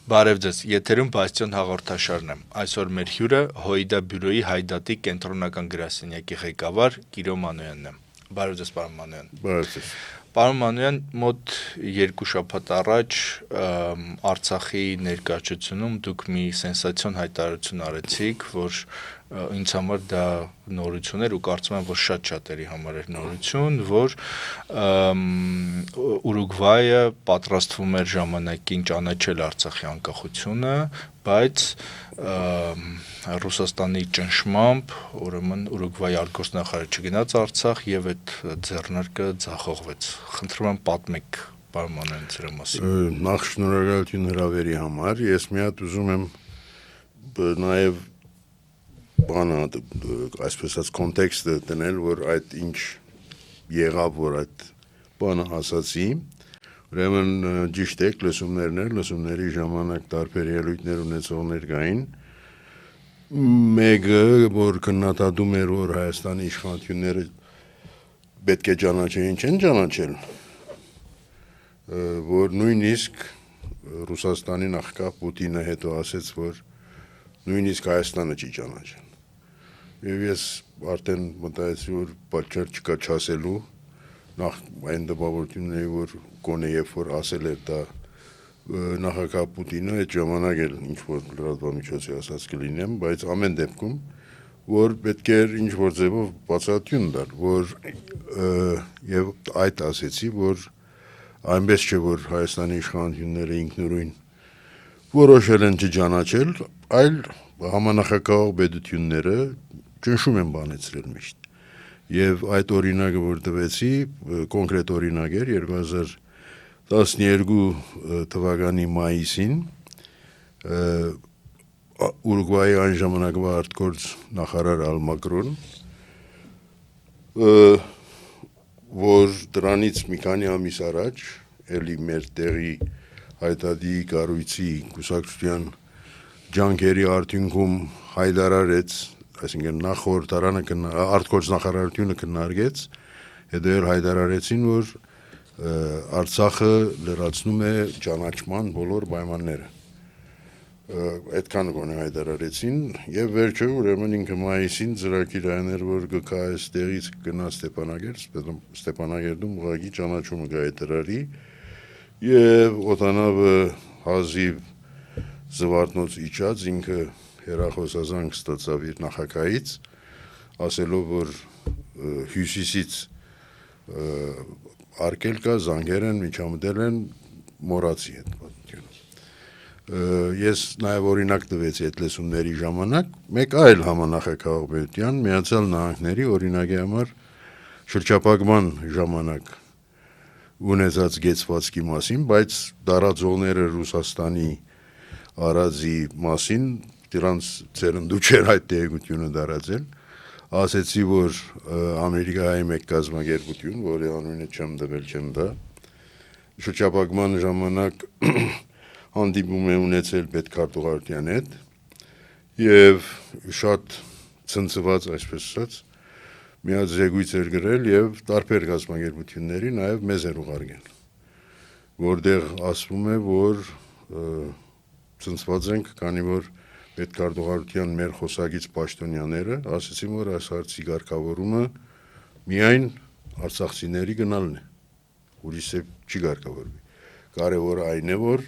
Բարև ձեզ, եթերում Բաստիոն հաղորդաշարն եմ։ Այսօր մեր հյուրը Հոիդա բյուրոյի Հայդատի կենտրոնական գրասենյակի ղեկավար Կիրո Մանոյանն է։ Բարև ձեզ, պարոն Մանոյան։ Բարև ձեզ։ Պարոն Մանոյան, մոտ 2 շաբաթ առաջ Արցախի ներկայացությունում դուք մի սենսացիոն հայտարարություն արեցիք, որ ինձ համար դա նորություն էր ու կարծում եմ, որ շատ շատերի համար էր նորություն, որ Ուրուգվայը պատրաստվում էր ժամանակին ճանաչել Արցախի անկախությունը, բայց Ռուսաստանի ճնշմամբ, ուրեմն Ուրուգվայի արտգործնախարարը չգնաց Արցախ եւ այդ ձեռնարկը ձախողվեց։ Խնդրում եմ պատմեք, պարոն Մանոյան, դրա մասին։ Նախ շնորհակալություն հրավերի համար։ Ես մի հատ ուզում եմ նաեւ այսպես ասած կոնտեքստը դնել, որ այդ ինչ եղավ, որ այդ բանը ասացի։ Ուրեմն ճիշտ է, լսումների ժամանակ տարբեր ելույթներ ունեցողներ կային։ Մեկը, որ քննադատում էր, որ Հայաստանի իշխանությունները պետք է ճանաչեն, չեն ճանաչել, որ նույնիսկ Ռուսաստանի նախագահ Պուտինը հետո ասեց, որ նույնիսկ Հայաստանը չի ճանաչել։ Եվ ես արդեն մտածեցի, որ պատճառ չկա չասելու, նախ այն տպավորությունն է, որ կոնե երբ որ ասել էր դա նախագահ Պուտինը, այդ ժամանակ էլ ինչ-որ լրատվամիջոցի ասած կլինեմ, բայց ամեն դեպքում, որ պետք էր ինչ-որ ձևով բացատրություն տալ, որ եւ այդ ասեցի, որ այնպես չէ, որ Հայաստանի իշխանությունները ինքնուրույն որոշել են չճանաչել, այլ համանախագահող պետությունները ճնշում են բանեցրել միշտ։ Եվ այդ օրինակը, որ տվեցի, կոնկրետ օրինակ էր 2012 թվականի մայիսին Ուրուգվայի այն ժամանակվա արտգործ նախարար Ալմագրոն, որ դրանից մի քանի ամիս առաջ էլի մեր տեղի հայտարարի կառույցի կուսակցության ջանքերի արդյունքում հայտարարեց, այսինքն նախորդարանը արտգործ նախարարությունը քննարկեց, հետո էլ հայտարարեցին, որ Արցախը լրացնում է ճանաչման բոլոր պայմանները։ Այդքանը գոնե հայտարարեցին եւ վերջը ուրեմն ինքը մայիսին ծրագիր աներ, որ գկա այստեղից գնա Ստեփանագերդում ուղղակի ճանաչումը գայտարարի եւ օտանավը հազիվ զվարթնոց իջած ինքը հերախոսազանգ ստացավ իր նախագահից, ասելով, որ հյուսիսից արկել կա, զանգեր են, միջամտել են, մոռացի այդ պատմությունը։ Ես նաև օրինակ տվեցի այդ լսումների ժամանակ, մեկ այլ համանախագահող պետության Միացյալ Նահանգների օրինակի համար շրջափակման ժամանակ ունեցած գեցվածքի մասին, բայց դարաձողները Ռուսաստանի արածի մասին, դրանց ծերնդու չէր այդ տեղեկությունը դարածել, ասեցի, որ Ամերիկայի մեկ կազմակերպություն, որի անունը չեմ տվել, չեմ տա, շրջափակման ժամանակ հանդիպում է ունեցել պետքարտուղարության հետ եւ շատ ցնցված, այսպես ասած, մի հատ զեկույց էր գրել եւ տարբեր կազմակերպությունների նաեւ մեզ էր ուղարկել, որտեղ ասվում է, որ ցնցված ենք, քանի որ պետքարտուղարության մեր խոսակից պաշտոնյաները ասեցին, որ այս հարցի ղեկավարումը միայն արցախցիների գնալն է, ուրիշ չի ղեկավարվի։ Կարևորը այն է, որ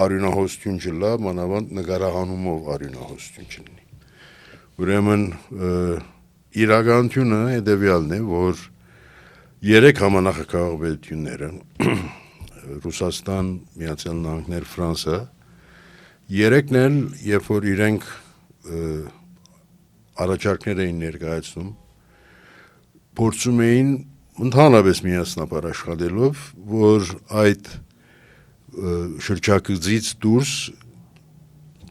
արյունահոսություն չլա, մանավանդ նկարահանումով արյունահոսություն չլինի։ Ուրեմն իրականությունը հետևյալն է, որ 3 համանախագահող պետությունները Ռուսաստան, Միացյալ Նահանգներ, Ֆրանսիա, երեքն էլ, երբ որ իրենք առաջարկներ էին ներկայացնում, փորձում էին ընդհանրապես միասնապար աշխատելով, որ այդ շրջակցից դուրս,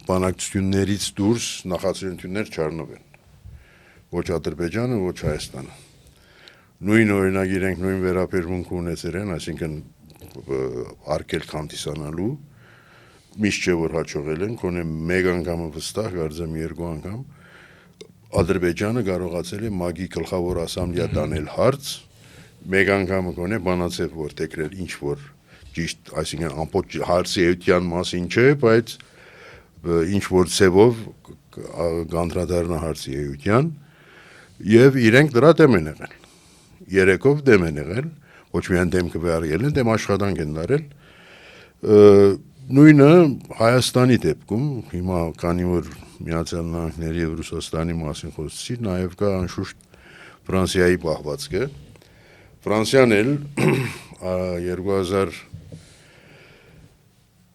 բանակցություններից դուրս նախաձեռնություններ չառնվեն։ Ոչ Ադրբեջանը, ոչ Հայաստանը։ Նույն օրինակ իրենք նույն վերաբերմունք ունեցել են, այսինքն արկել քանդիսանալու, միշտ չէ որ հաջողել են, կոնե մեկ անգամը վստահ, կարծեմ 2 անգամ, Ադրբեջանը կարողացել է ՄԱԳ-ի գլխավոր ասամբլեա տանել հարց, մեկ անգամը գոնե բանացև որտեգրել ինչ որ ճիշտ, այսինքն ամբողջ հարցի էության մասին չէ, բայց ինչ որ ցևով կանդրադառնա հարցի էության եւ իրենք դրա դեմ են եղել։ Երեքով դեմ են եղել, ոչ միայն դեմ կվարել են, դեմ աշխատանք են արել։ Նույնը Հայաստանի դեպքում, հիմա քանի որ Միացյալ Նահանգների եւ Ռուսաստանի մասին խոսեցի, նաեւ կա անշուշտ Ֆրանսիայի պահվածքը։ Ֆրանսիան էլ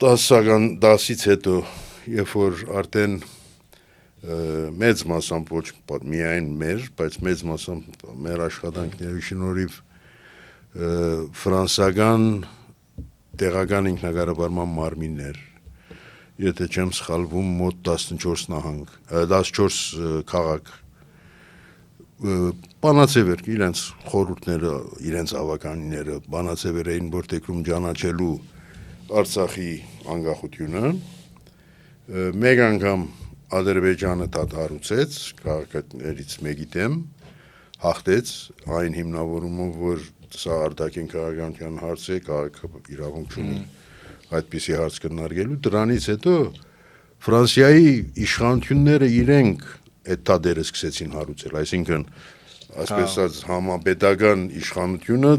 2010-ից հետո, երբ որ արդեն մեծ մասամբ ոչ միայն մեր, բայց մեծ մասամբ մեր աշխատանքների շնորհիվ ֆրանսական տեղական ինքնագարավարման մարմիններ, եթե չեմ սխալվում, մոտ 14 նահանգ, 14 քաղաք բանացևեր իրենց խորհուրդները, իրենց ավականիները բանացևեր էին որտեղում ճանաչելու Արցախի անկախությունը, մեկ անգամ Ադրբեջանը դադարեցեց քաղաքներից մեկի դեմ, հաղթեց այն հիմնավորումով, որ սա արտաքին քաղաքական հարց է, քաղաքը իրավունք ունի այդպիսի հարց քննարկելու, դրանից հետո Ֆրանսիայի իշխանությունները իրենք այդ դադերը սկսեցին հարուցել, այսինքն այսպես ասած համապետական իշխանությունը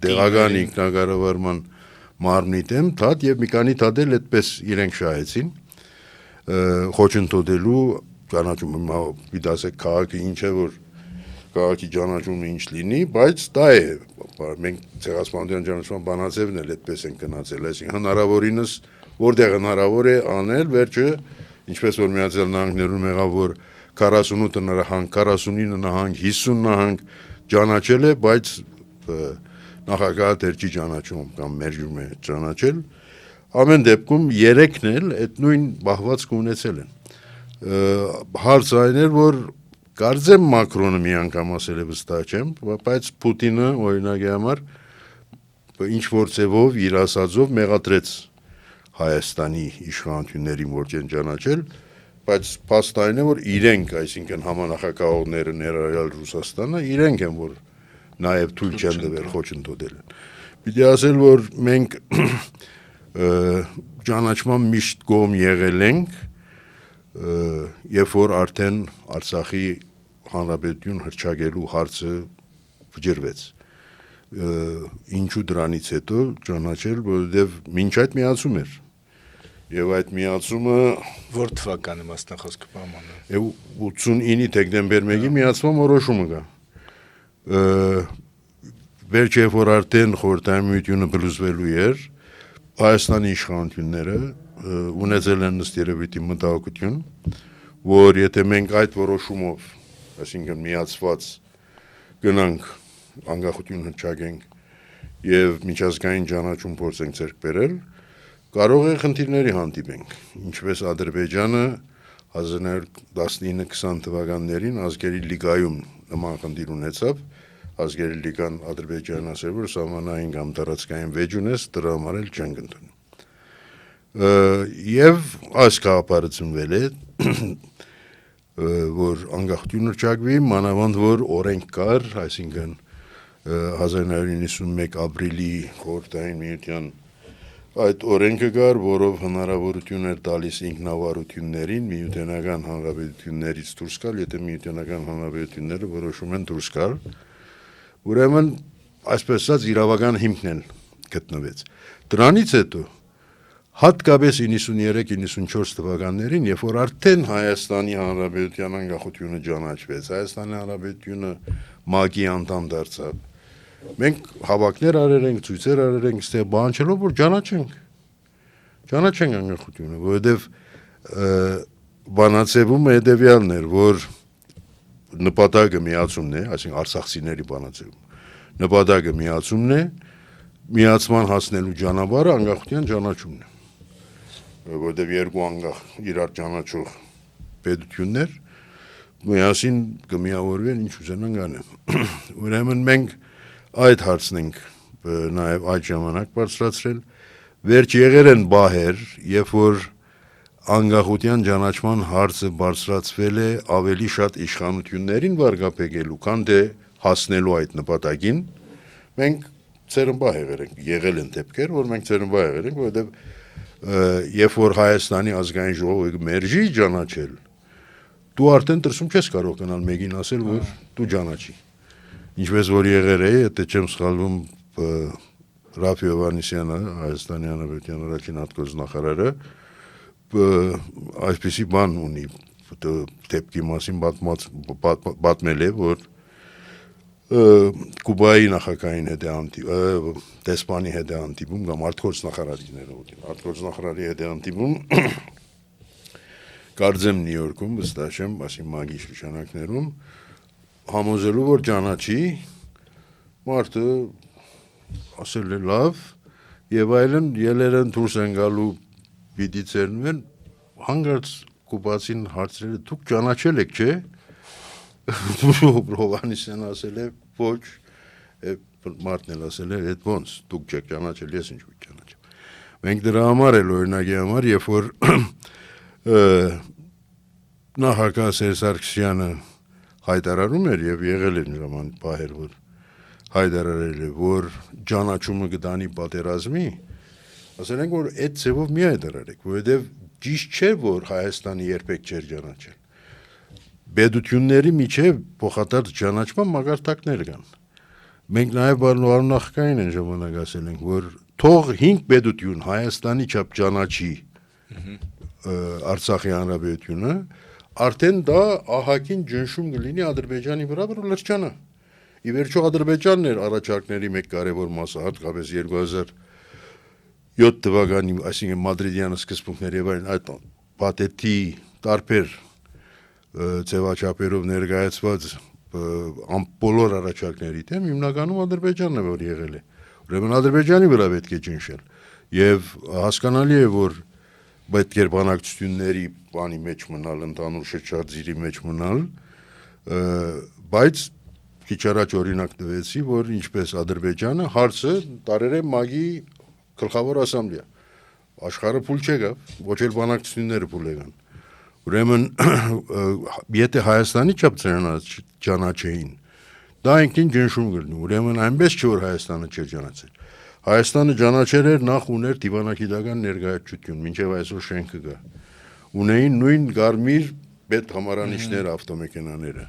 տեղական ինքնագարավարման մարմնի դեմ դատ եւ մի քանի դադել այդպես իրենք շահեցին խոչընդոտելու ճանաչում դասեք քաղաքը ինչ է որ քաղաքի ճանաչումը ինչ լինի, բայց դա է մենք ցեղասպանության ճանաչման բանաձևն էլ այդպես են գնացել, այսինքն հնարավորինս որտեղ հնարավոր է անել, վերջը ինչպես որ Միացյալ Նահանգներում եղավ որ 48 նահանգ, 49 նահանգ, 50 նահանգ ճանաչել է, բայց նախագահը դեռ չի ճանաչում կամ մերժում է ճանաչել։ Ամեն դեպքում երեքն էլ այդ նույն բահվածք ունեցել են։ Հարց այն էր, որ կարծեմ Մակրոնը մի անգամ ասել է վստահ չեմ, բայց Պուտինը օրինակի համար ինչ որ ձևով իր ասածով մեղադրեց Հայաստանի իշխանություններին, որ չեն ճանաչել, բայց փաստային է, որ իրենք, այսինքն համանախագահողները ներառյալ Ռուսաստանը, իրենք են, որ նաև թույլ չեն տվել խոչընդոտել են։ Պիտի ասել, որ մենք ճանաչման միշտ կողմ եղել ենք, երբ որ արդեն Արցախի հանրապետություն հռչակելու հարցը վճռվեց։ Ինչու դրանից հետո ճանաչել, որովհետև մինչ այդ միացում էր։ Եվ այդ միացումը որ թվականի մասն խոսքը պայմանը։ 89-ի դեկտեմբեր 1-ի միացման որոշումը կա։ Վերջը որ արդեն խորհրդային միությունը բլուզվելու էր, Հայաստանի իշխանությունները ունեցել են ըստ երևույթի մտահոգություն, որ եթե մենք այդ որոշումով, այսինքն միացված գնանք անկախություն հռչակենք եւ միջազգային ճանաչում փորձենք ձեռք բերել, կարող է խնդիրների հանդիպենք, ինչպես Ադրբեջանը 1919-20 թվականներին ազգերի լիգայում նման խնդիր ունեցավ, ազգերի լիգան Ադրբեջանն ասել որ սահմանային կամ տարածքային վեճ ունես, դրա համար էլ չեն կընդունում։ Եվ այս գաղափարությունվել է, որ անկախություն հռչակվի, մանավանդ որ օրենք կար, այսինքն 1991 ապրիլի խորհրդային միության այդ օրենքը կար, որով հնարավորություն էր տալիս ինքնավարություններին միութենական հանրապետություններից դուրս գալ, եթե միութենական հանրապետությունները որոշում են դուրս գալ, ուրեմն այսպես ասած իրավական հիմքն էլ գտնվեց։ Դրանից հետո հատկապես 93-94 թվականներին, երբ որ արդեն Հայաստանի Հանրապետության անկախությունը ճանաչվեց, Հայաստանի Հանրապետությունը ՄԱԿ-ի անդամ դարձավ, մենք հավաքներ արել ենք, ցույցեր արել ենք, ստե բանջելով որ ճանաչենք անկախությունը, որովհետև բանացևումը հետևյալն էր, որ նպատակը միացումն է, այսինքն արցախցիների բանացևում, նպատակը միացումն է, միացման հասնելու ճանապարհը անկախության ճանաչումն է, որովհետև երկու անկախ իրար ճանաչող պետություններ միասին կմիավորվեն ինչ ուզենան անեն։ Ուրեմն մենք այդ հարցն ենք նաև այդ ժամանակ բարձրացրել, վերջ եղել են բահեր, երբ որ անկախության ճանաչման հարցը բարձրացվել է ավելի շատ իշխանություններին վարկաբեկելու, քան թե հասնելու այդ նպատակին, մենք ցերմբա եղել են դեպքեր, որ մենք ցերմբա եղել ենք, որովհետև երբ որ Հայաստանի ազգային ժողովը մերժի ճանաչել, դու արդեն դրսում չես կարող գնալ մեկին ասել, որ դու ճանաչի։ Ինչպես որ եղել է, եթե չեմ սխալվում, Ռաֆի Հովհաննիսյանը, Հայաստանի Հանրապետության առաջին արտգործնախարարը, այսպիսի բան ունի դեպքի մասին պատմել է, որ Կուբայի նախագահային հետ դեսպանի հետ հանդիպում կամ արտգործնախարարի հետ հանդիպում կարծեմ Նյու Յորքում, վստահ չեմ, ասի մագի շրջանակներում համոզելու, որ ճանաչի, մարդը ասել է լավ, եւ այլն ելերեն դուրս են գալու պիտի ծերնվեն, հանգարց կուբացին հարցրել է, դուք ճանաչել եք, չէ՞։ Հովհաննիսյանը ասել է, ոչ, մարդն էլ ասել է, այդ ոնց, դուք չեք ճանաչել, ես ինչ ու ճանաչեմ։ Մենք դրա համար էլ օրինակի համար, երբ որ նախագահ Սերժ Սարգսյանը հայտարարում էր եւ եղել էր ժամանակ պահեր, որ հայտարարել է, որ ճանաչումը կդանի պատերազմի, ասել ենք, որ այդ ձևով մի հայտարարեք, որովհետեւ ճիշտ չէ, որ Հայաստանը երբեք չէր ճանաչել։ Պետությունների միջև փոխադարձ ճանաչման մագարտակներ կան։ Մենք նաև նախագահային են ժամանակ ասել ենք, որ թող 5 պետություն Հայաստանի չափ ճանաչի Արցախի հանրապետությունը, արդեն դա ահագին ճնշում կլինի Ադրբեջանի վրա, որ լրջանա։ Ի վերջո Ադրբեջանն էր առաջարկների մեկ կարևոր մասը, հատկապես 2007 թվականի, այսինքն Մադրիդյան սկզբունքներ եւ այլն, այդ պատետի տարբեր ձևաչափերով ներկայացված բոլոր առաջարկների դեմ հիմնականում Ադրբեջանն է որ եղել է։ Ուրեմն Ադրբեջանի վրա պետք է ճնշել։ Եվ հասկանալի է, որ պետք է բանակցությունների բանի մեջ մնալ, ընդհանուր շրջարձիրի մեջ մնալ, բայց քիչ առաջ օրինակ տվեցի, որ ինչպես Ադրբեջանը հարցը տարեր է ՄԱԳ-ի գլխավոր ասամբլեա։ Աշխարհը փուլ չեկավ, ոչ էլ բանակցությունները փուլ եկան։ Ուրեմն եթե Հայաստանի չափ ճանաչեին, դա ինքնին ճնշում կլինի։ Ուրեմն այնպես չէ, որ Հայաստանը չէր ճանաչել։ Հայաստանը ճանաչել էր, նախ ուներ դիվանագիտական ներկայացություն, մինչև այսօր շենքը կա։ Ունեին նույն Գարմիր պետհամարանիշները, ավտոմեքենաները։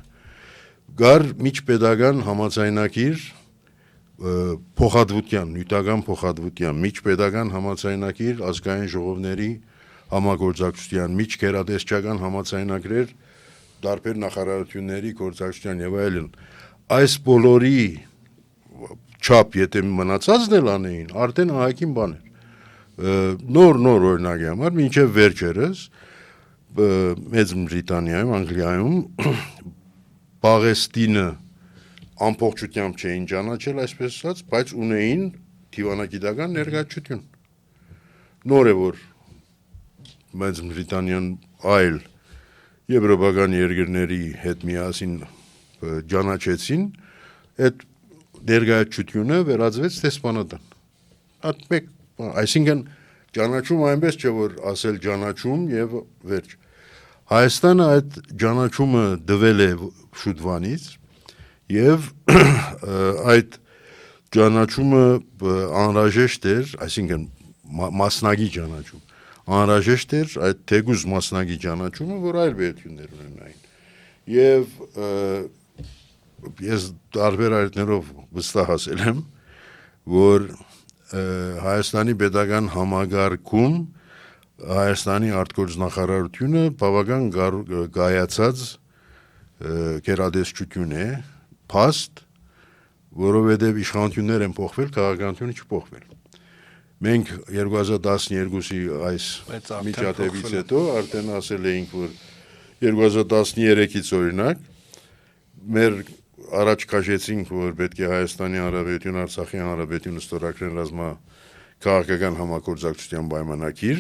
Գար միջպետական համաձայնագիր փոխհատվության, նյութական փոխհատվության, միջպետական համաձայնագիր ազգային ժողովների համագործակցության, միջգերատեսչական համաձայնագրեր տարբեր նախարարությունների գործակցության եւ այլն։ Այս բոլորի չափ եթե մնացածն էլ անեին, արդեն ահագին բան էր։ Նոր օրինակի համար, մինչև վերջերս Մեծ Բրիտանիայում, Անգլիայում Պաղեստինը ամբողջությամբ չէին ճանաչել, այսպես ասած, բայց ունեին դիվանագիտական ներկայացություն։ Նոր է որ Մեծ Բրիտանիան այլ եվրոպական երկրների հետ միասին ճանաչեցին, այդ ներկայացությունը վերածվեց դեսպանատան։ Այսինքն ճանաչում այնպես չէ, որ ասել ճանաչում եւ վերջ։ Հայաստանը այդ ճանաչումը դվել է շուտվանից եւ այդ ճանաչումը անհրաժեշտ էր, այսինքն մասնագի ճանաչում անհրաժեշտ էր այդ թեգուզ մասնագի ճանաչումը, որ այլ պետություններ ունենային։ Եվ ես տարբեր այրներով վստահ ասել եմ, որ Հայաստանի պետական համագարկում Հայաստանի արտգործնախարարությունը բավական գայացած գերադեսչություն է, փաստ, որովհետև իշխանություններ են փոխվել, քաղաքականությունը չփոխվել։ Մենք 2012-ի այս միջադեպից հետո արդեն ասել էինք, որ 2013-ից օրինակ մեր առաջ քաշեցինք, որ պետք է Հայաստանի Հանրապետություն, Արցախի Հանրապետությունը ստորագրեն ռազմաքաղաքական համագործակցության պայմանագիր,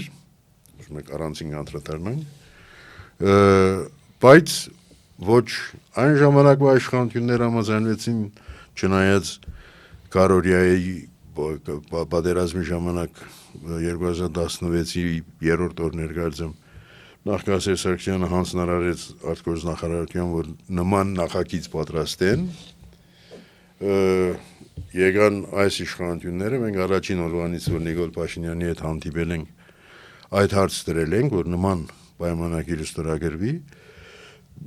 մենք առանցին անդրադառնանք, բայց ոչ այն ժամանակվա իշխանությունները համաձայնվեցին, չնայած Կարորիայի պատերազմի ժամանակ 2016-ի երրորդ օրն էր կարծեմ նախագահ Սերժ Սարգսյանը հանձնարարեց արտգործնախարարության, որ նման նախագիծ պատրաստեն, եկան այս իշխանությունները, մենք առաջին օրվանից, որ Նիկոլ Փաշինյանի հետ հանդիպել ենք, այդ հարց դրել ենք, որ նման պայմանագիրը ստորագրվի,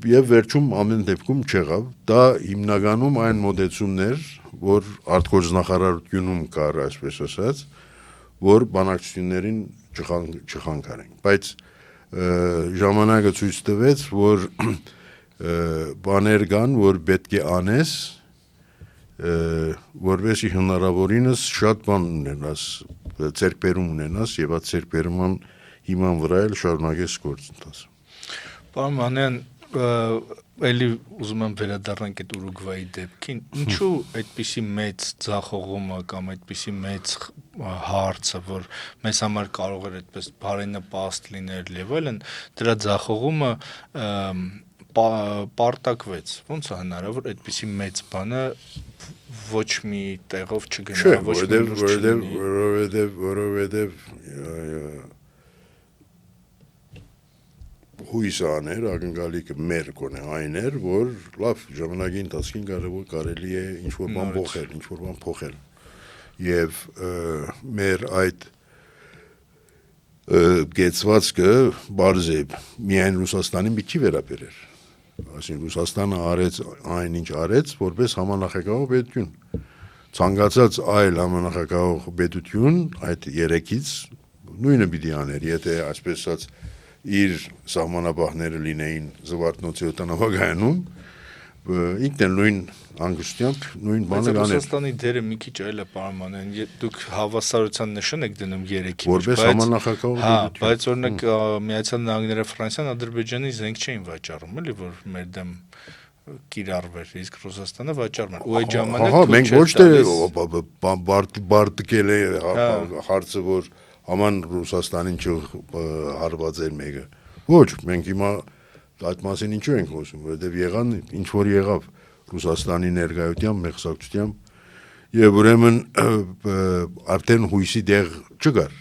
եւ վերջում ամեն դեպքում չեղավ, դա հիմնականում այն մոդեցումներ, որ արտգործնախարարությունում կար, այսպես ասած, որ բանակցություններին չխանգարենք, բայց ժամանակը ցույց տվեց, որ բաներ կան, որ պետք է անես, որովհետեւ հնարավորինս շատ բան ունենաս, ձեռքբերում ունենաս եւ այդ ձեռքբերման հիման վրա էլ շարունակես գործընթացը։ Պարոն Մանյան, էլի ուզում եմ վերադառնանք այդ Ուրուգվայի դեպքին, ինչու այդպիսի մեծ ձախողումը կամ այդպիսի մեծ հարցը, որ մեզ համար կարող էր այդպես բարենպաստ լինել եւ այլն, դրա ձախողումը պարտակվեց, ոնց է հնարավոր այդպիսի մեծ բանը ոչ մի տեղով չգնա, ոչ մի լուր չլինի։ Որովհետև հույսը աներ, ակնկալիքը մեր կոնե այն էր, որ լավ ժամանակի ընթացքին կարելի է ինչ-որ բան փոխել, ինչ-որ բան փոխել։ Եվ մեր այդ գեցվածքը բարձ է միայն Ռուսաստանին մի չի վերաբերեր։ Այսինքն Ռուսաստանը արեց այն ինչ արեց, որպես համանախագահող պետություն։ Ցանկացած այլ համանախագահող պետություն այդ երեքից նույնը պիտի աներ, եթե այսպես ասած իր սահմանապահները լինեին Զվարթնոցի օդանավակայանում, ինքն էլ նույն անգստությամբ նույն բանը կաներ։ կաներ։ Ռուսաստանի դերը մի քիչ այլ է, պարոն Մանյան, դուք հավասարության նշան եք դնում երեքի մեջ, Որպես համանախագահող պետություն։ բայց օրինակ Միացյալ Նահանգները, Ֆրանսիան Ադրբեջանի զենք չէին վաճառում, էլի որ մեր դեմ կիրառվեր, իսկ Ռուսաստանը վաճառում էր։ Ու այդ ժամանակ մենք ոչ թե բարտկել է հարցը, որ Աման Ռուսաստանին չհարված էր մեկը։ Ոչ, մենք հիմա այդ մասին ինչու ենք խոսում, որովհետև եղան ինչ որ եղավ Ռուսաստանի ներկայությամբ, մեղսակցությամբ, եւ ուրեմն արդեն հույսի դեղ չկար։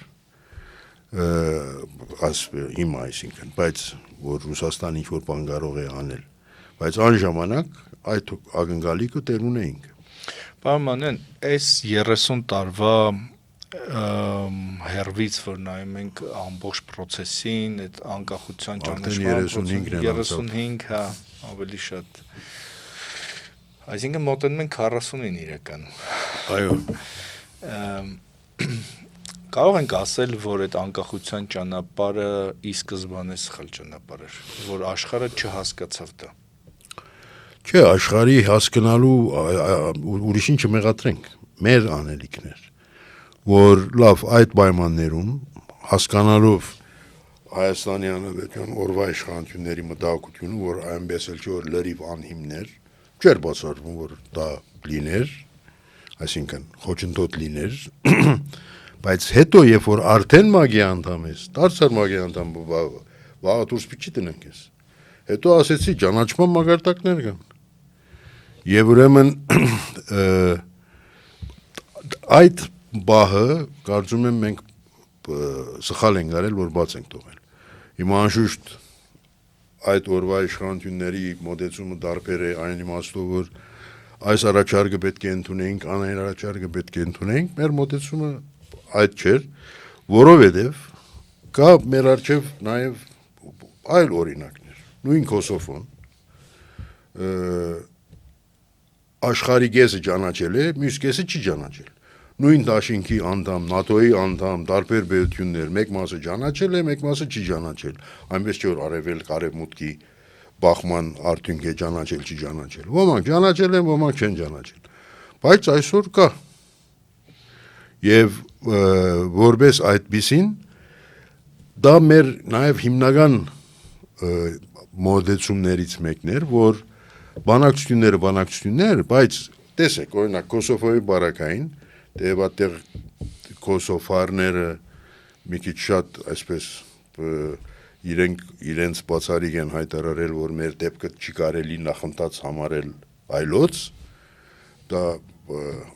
Հիմա այսինքն, բայց որ Ռուսաստանը ինչ որ բան կարող է անել, բայց այն ժամանակ այդ ակնկալիքը տեր ունեինք։ Պարոն Մանյան, այս 30 տարվա հերվից, որ նայում ենք ամբողջ process-ին, այդ անկախության ճանաչման 35, հա, ավելի շատ։ Այսինքն մոտենում ենք 40-ին իրականում։ Այո։ Կարող ենք ասել, որ այդ անկախության ճանապարհը ի սկզբանե սխալ ճանապարհ էր, որ աշխարհը չհասկացավ դա։ Չէ, աշխարհի հասկանալու ուրիշին չմեղադրենք, մեր անելիքներ, որ լավ այդ պայմաններում հասկանալով Հայաստանի Հանրապետության օրվա իշխանությունների մտահոգությունը, որ այնպես էլ չէ որ լրիվ անհիմներ, չէր բացառվում որ դա լիներ, այսինքն խոչընդոտ լիներ, բայց հետո երբ որ արդեն մագի անդամ ես, դարձար մագի անդամ վաղը դուրս պիտի տնենք ես, հետո ասեցի ճանաչման մակարդակներ կան, եւ ուրեմն այդ բահը կարծում եմ մենք սխալ ենք արել, որ բաց ենք թողել։ Հիմա անշուշտ այդ օրվա իշխանությունների մոտեցումը դարբեր է այն իմաստով, որ այս առաջարկը պետք է ընդունենք, այն առաջարկը պետք է ընդունենք, մեր մոտեցումը այդ չէր, որովհետև կա մեր առջև նաև այլ օրինակներ, նույն Կոսովոն աշխարհի կեսը ճանաչել է, մյուս կեսը չի ճանաչել։ Նույն դաշինքի անդամ, ՆԱՏՕ-ի անդամ, տարբեր պետություններ, մեկ մասը ճանաչել է, մեկ մասը չի ճանաչել։ Այնպես չէ որ արևելք, արևմուտքի բախման արդյունք է ճանաչել, չի ճանաչել։ Ոմանք ճանաչել են, ոմանք չեն ճանաչել։ Բայց այսօր կա։ Եվ որպես այդպիսին դա մեր նաև հիմնական մոդեցումներից մեկն էր, որ բանակցությունները, բայց տեսեք, օրինակ Կոսովոյի բարակային Դեև այդտեղ կոսոֆարները մի քիչ շատ այսպես իրենց բացառիկ են հայտարարել, որ մեր դեպքը չի կարելի նախընթաց համարել այլոց, դա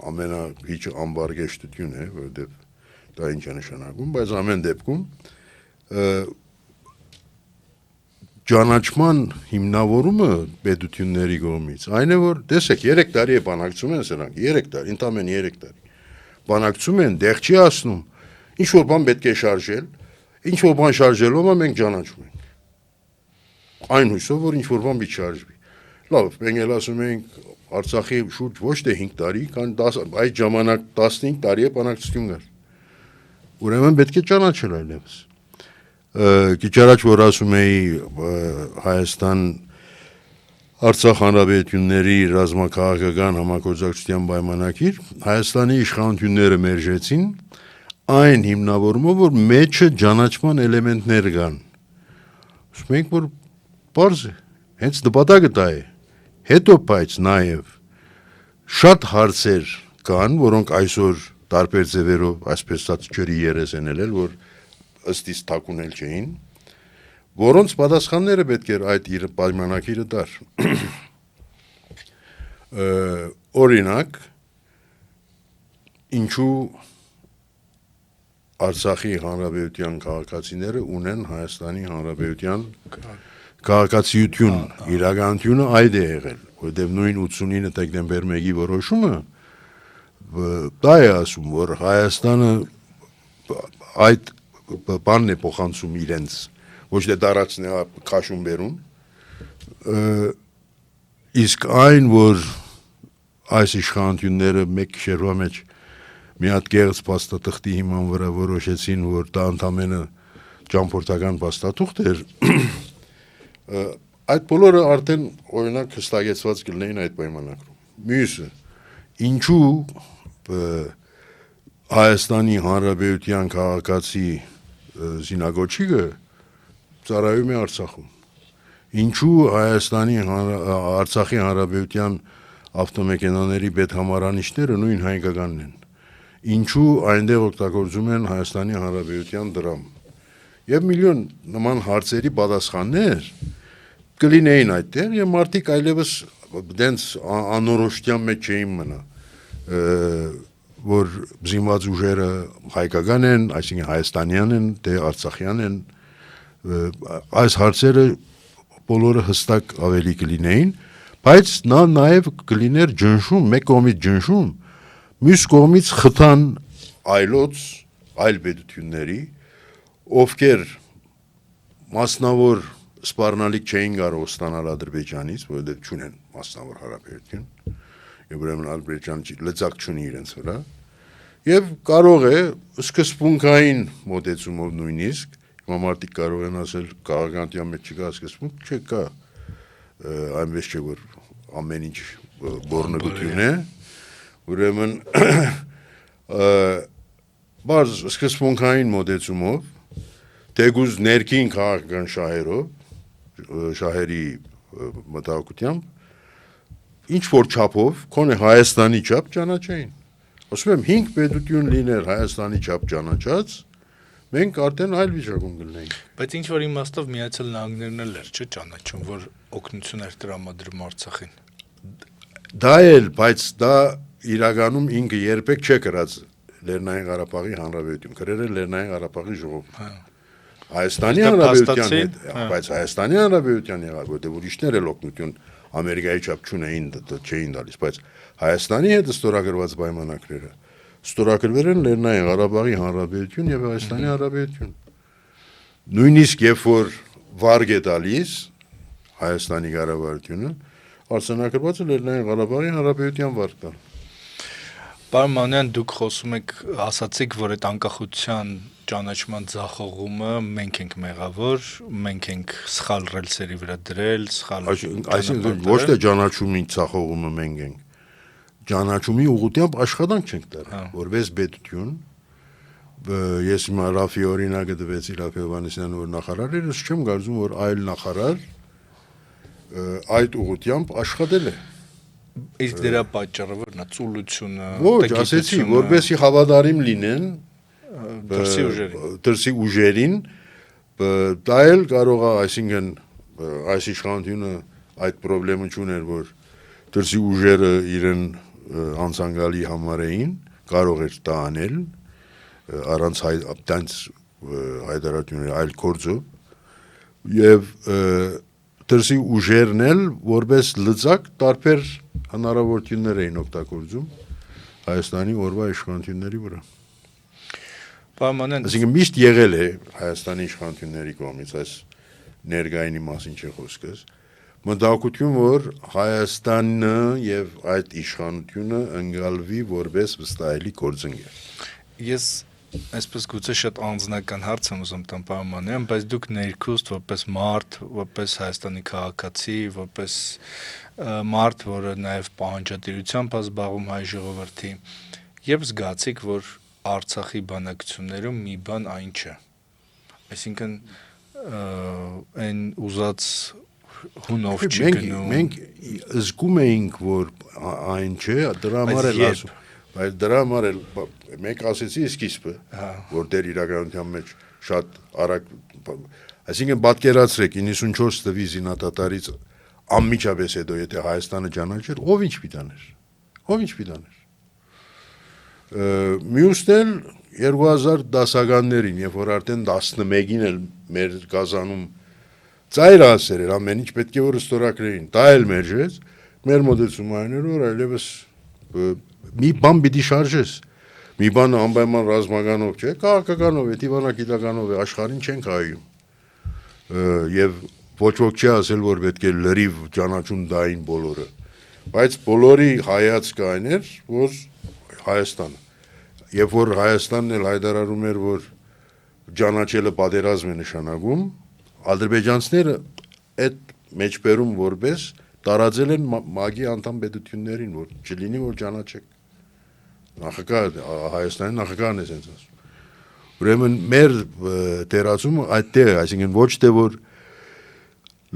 ամենահիճ ամբարգեշտություն է, որովհետև դա ինչ է նշանակում, բայց ամեն դեպքում ճանաչման հիմնավորումը պետությունների կողմից այն է որ տեսեք 3 տարի է բանակցում են սրանք 3 տարի ընդամենը 3 տարի բանակցում են դեղ չի ասնում ինչ որ բան պետք է շարժել ինչ որ բան շարժելով մենք ճանաչում ենք այն հույսով որ ինչ որ բան մի շարժվի լավ մենք էլ ասում ենք Արցախի շուրջ ոչ թե 5 տարի կան 10 այդ ժամանակ 15 տարի է բանակցություն կար ուրեմն պետք է ճանաչել այլևս Քիչ առաջ որ ասում էի Հայաստան Արցախ հանրապետությունների ռազմաքաղաքական համագործակցության պայմանագիր Հայաստանի իշխանությունները մերժեցին այն հիմնավորումով որ մեջը ճանաչման էլեմենտներ կան ասում ենք որ բարձ է հենց նպատակը դա է հետո բայց նաև շատ հարցեր կան որոնք այսօր տարբեր ձևերով այսպես ասած ջրի երես են ելել որ ըստիս թակունել չէին, որոնց պատասխանները պետք էր այդ իր պայմանագիրը տար։ Օրինակ, ինչու Արցախի հանրապետության քաղաքացիները ունեն Հայաստանի հանրապետության քաղաքացիություն, իրականությունը այդ է եղել, որտեղ նույն 89 դեկտեմբեր 1-ի որոշումը դա է ասում, որ Հայաստանը այդ բանն է փոխանցում իրենց ոչ թե դարացն է քաշում բերում իսկ այն որ այս իշխանությունները մեկ շերվա մեջ մի հատ գեղձ փաստաթղթի հիման վրա որոշեցին որ դա ընդամենը ճամփորդական փաստաթուղթ էր այդ բոլորը արդեն օրինակ հստակեցված կլինեին այդ պայմանագրում մյուսը ինչու Հայաստանի հանրապետության քաղաքացի զինագոչիկը ծառայում է Արցախում ինչու Հայաստանի Արցախի հանրապետության ավտոմեքենաների պետհամարանիշները նույն հայկականն են ինչու այնտեղ օգտագործում են Հայաստանի հանրապետության դրամ եւ միլիոն նման հարցերի պատասխաններ կլինեին այդտեղ եւ մարդիկ այլևս դենց անորոշության մեջ չէին մնա որ զինված ուժերը հայկական են, այսինքն հայաստանյան են, թե արցախյան են, այս հարցերը բոլորը հստակ ավելի կլինեին, բայց նա նաև կլիներ ջնշում, մեկ կողմից ջնշում, մյուս կողմից խթան այլոց, այլ պետությունների, ովքեր մասնավոր սպառնալիք չէին կարող ստանալ Ադրբեջանից, որովհետև չունեն մասնավոր հարաբերություն, եւ ուրեմն Ադրբեջանը լծակ չունի իրենց վրա եւ կարող է սկզբունքային մոտեցումով նույնիսկ մարդիկ կարող են ասել քաղաքականության մեջ չկա սկզբունք չկա այնպես չէ որ ամեն ինչ բորնագություն է ուրեմն բաց սկզբունքային մոտեցումով թեգուզ ներքին քաղաքական շահերի մտահոգությամբ ինչ որ չափով կոնե Հայաստանի չափ ճանաչային ասում եմ 5 պետություն լիներ Հայաստանի չափ ճանաչած մենք արդեն այլ վիճակում կլինեինք բայց ինչ որ իմաստով Միացյալ Նահանգներն էլ էր չէ ճանաչում որ օգնություն էր տրամադրում Արցախին դա էլ բայց դա իրականում ինքը երբեք չէ գրած Լեռնային Ղարաբաղի հանրապետություն գրել է Լեռնային Ղարաբաղի ժողով Հայաստանի հանրապետության հետ բայց Հայաստանի հանրապետության եղավ որտեղ ուրիշներ էլ օգնություն Ամերիկայի չափ չունեին չէին տալիս բայց Հայաստանի հետ ստորագրված պայմանագրերը ստորագրվել են Լեռնային Ղարաբաղի հանրապետություն եւ Հայաստանի հանրապետություն նույնիսկ երբ որ վարգ է տալիս Հայաստանի կառավարությունը արձանագրված է Լեռնային Ղարաբաղի հանրապետության վարկ տալ Պարոն Մանյան դուք խոսում եք ասացիք որ այդ անկախության ճանաչման ձախողումը մենք ենք մեղավոր մենք ենք սխալ ռելսերի վրա դրել սխալ այսինքն ոչ թե ճանաչումի ձախողումը մենք ենք ճանաչումի ուղղությամբ աշխատանք չենք տարել որպես պետություն ես հիմա Ռաֆի օրինակը տվեցի Ռաֆի Հովհաննիսյանը որ նախարար էր ես չեմ կարծում որ այլ նախարար այդ ուղղությամբ աշխատել է իսկ դրա պատճառը որն է ծուլությունը ոչ ասեցի որպեսի հավատարիմ լինեն դրսի ուժերին դա էլ կարող է այսինքն այս իշխանությունը այդ խնդրեմը չուներ որ դրսի ուժերը իրեն անցանկալի համարեին կարող էր դա անել առանց հայտարարությունների այլ գործով եւ դրսի ուժերն էլ որպես լծակ տարբեր հնարավորություններ էին օգտագործում Հայաստանի օրվա իշխանությունների վրա։ Այսինքն միշտ եղել է Հայաստանի իշխանությունների կողմից այս ներգայինի մասին չէ խոսքս մտահոգություն, որ Հայաստանը եւ այդ իշխանությունը ընկալվի որպես վստահելի գործընկեր։ Ես այսպես գուցե շատ անձնական հարց եմ ուզում տամ պայմաններում, բայց դուք ներքուստ որպես մարդ, որպես Հայաստանի քաղաքացի, որպես մարդ, որը նաեւ պահանջատիրությամբ զբաղվում հայ ժողովրդի, եւ զգացիք, որ Արցախի բանակցություններում մի բան այն չէ։ Այսինքն այն ուզած հունով չգնում։ Մենք զգում էինք, որ այն չէ, դրա համար էլ ասում, բայց դրա համար էլ մենք ասեցի սկիզբը, որ դեր իրականության մեջ շատ արագ, այսինքն պատկերացրեք 94 թվականի զինադատարից անմիջապես հետո եթե Հայաստանը ճանաչեր, ով ինչ պիտաներ։ Մյուսն էլ 2010-ականներին, երբ որ արդեն 11-ին էլ մեր գազանում ծայր ասեր էր, ամեն ինչ պետք է որ ստորագրեին, դա էլ մեջեց, մեր մոտեցումը այն էր, որ այլևս մի բան պիտի շարժես, մի բան անպայման ռազմականով չէ, քաղաքականով է, դիվանագիտականով է, աշխարհին չենք հայում, եւ ոչ ոք չի ասել, որ պետք է լրիվ ճանաչում դային բոլորը, բայց բոլորի հայացքը այն էր, որ Հայաստանը, երբ որ Հայաստանն էլ հայտարարում էր, որ ճանաչելը պատերազմ է նշանակում, ադրբեջանցիները այդ մեջբերում որպես տարածել են ՄԱԳ-ի անդամ պետություններին, որ չլինի որ ճանաչեք։ Նախագահ Հայաստանի նախագահն է ասենց ասում։ Ուրեմն մեր դերացումը այդտեղ է, այսինքն ոչ թե որ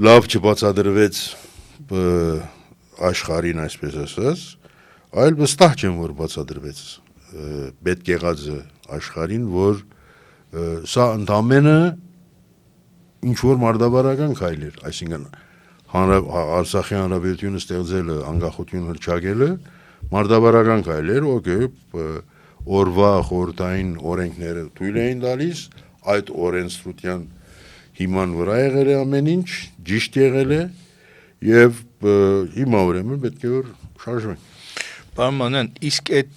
լավ չբացատրվեց աշխարհին, այսպես ասած, այլ վստահ չեմ որ բացատրվեց պետք եղած աշխարհին, որ սա ընդամենը ինչ որ մարտավարական քայլ էր, այսինքն Արցախի հանրապետությունը ստեղծելը, անկախություն հռչակելը մարտավարական քայլ էր, օքեյ, օրվա խորհրդային օրենքները թույլ էին տալիս, այդ օրենսդրության հիման վրա եղել է ամեն ինչ, ճիշտ եղել է եւ հիմա ուրեմն պետք է որ շարժվենք։ Պարոն Մանյան, իսկ այդ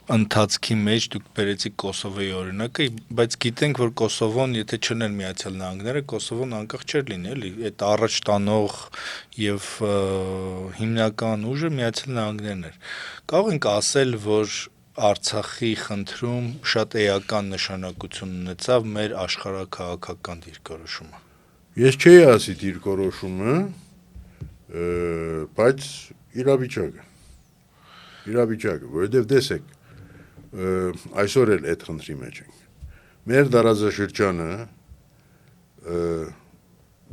ընթացքի մեջ դուք բերեցիք Կոսովոյի օրինակը, բայց գիտենք, որ Կոսովոն, եթե չներ Միացյալ Նահանգները, Կոսովոն անկախ չէր լինի, էլի, այդ առաջ տանող եւ հիմնական ուժը Միացյալ Նահանգներն էր։ Կարող ենք ասել, որ Արցախի խնդրում շատ էական նշանակություն ունեցավ մեր աշխարհաքաղաքական դիրքորոշումը։ Ես չէի ասի դիրքորոշումը, բայց իրավիճակը, որովհետև տեսեք, այսօր էլ այդ խնդրի մեջ ենք։ Մեր դարաձաշրջանը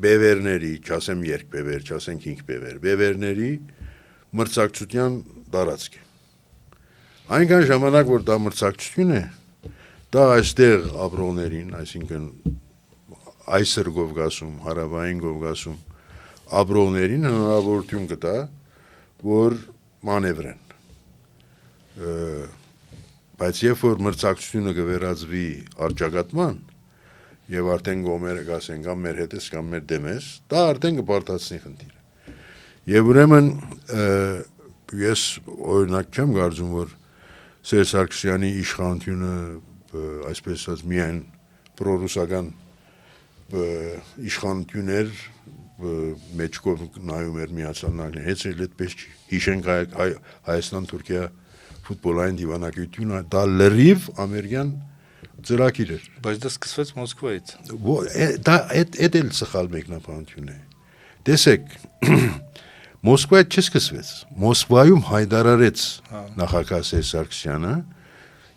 բևերների, չասեմ երկբևեր, չասեմ քինգբևեր, բևերների մրցակցության տարածք է։ Այնքան ժամանակ, որ դա մրցակցություն է, դա այստեղ ապրողներին, այսինքն այսր Կովկասում, հարավային Կովկասում ապրողներին հնարավորություն կտա, որ մանևրեն։ Բայց երբ որ մրցակցությունը կվերածվի առճակատման եւ արդեն գոմերը կասեն կամ մեր հետ ես կամ մեր դեմ ես, դա արդեն կբարձրացնի խնդիրը։ Եվ ուրեմն ես օրինակ չեմ կարծում, որ Սերժ Սարգսյանի իշխանությունը այսպես ասած միայն պրոռուսական իշխանություն էր, մեջքով նայում էր Միացյալ Նահանգներին, հեչ էլ այդպես չի։ Հիշենք Հայաստան-Թուրքիա ֆուտբոլային դիվանագիտությունը, դա լրիվ ամերիկյան ծրագիր էր։ Բայց դա սկսվեց Մոսկվայից։ Դա այդ էլ սխալ մեկնաբանություն է։ Տեսեք, Մոսկվայից չսկսվեց։ Մոսկվայում հայտարարեց նախագահ Սերժ Սարգսյանը,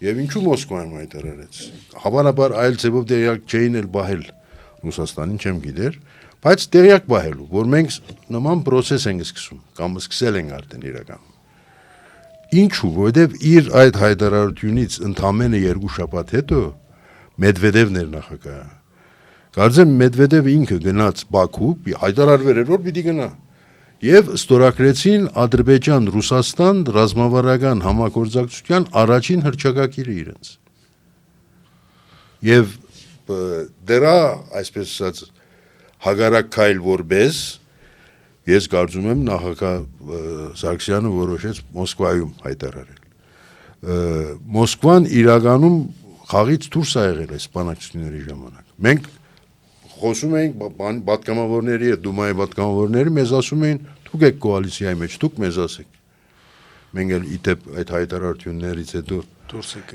եւ ինչու Մոսկվայում հայտարարեց։ Հավանաբար այլ ձևով դերյակ չէին էլ բահել Ռուսաստանին, չեմ գիտեր, բայց դերյակ բահելու, որ մենք նման process ենք սկսում, կամ սկսել ենք արդեն իրականում։ Ինչու, որովհետև իր այդ հայտարարությունից ընդամենը 2 շաբաթ հետո Մեդվեդևն էր նախագահը։ Կարծեմ Մեդվեդևը ինքը գնաց Բաքու, հայտարարվել էր, որ պիտի գնա։ Եվ ստորագրեցին Ադրբեջան-Ռուսաստան ռազմավարական համագործակցության առաջին հռչակագիրը իրենց։ Եվ դրա, այսպես ասած, հագարակ քայլ որպես ես կարծում եմ նախագահ Սարգսյանը որոշեց Մոսկվայում հայտարարել։ Մոսկվան իրականում խաղից դուրս է եղել այս բանակցությունների ժամանակ։ Մենք խոսում էինք պատգամավորների հետ, Դումայի պատգամավորները մեզ ասում էին դուք եք կոալիցիայի մեջ, դուք մեզ ասեք։ Մենք էլ իդեպ այդ հայտարարություններից հետո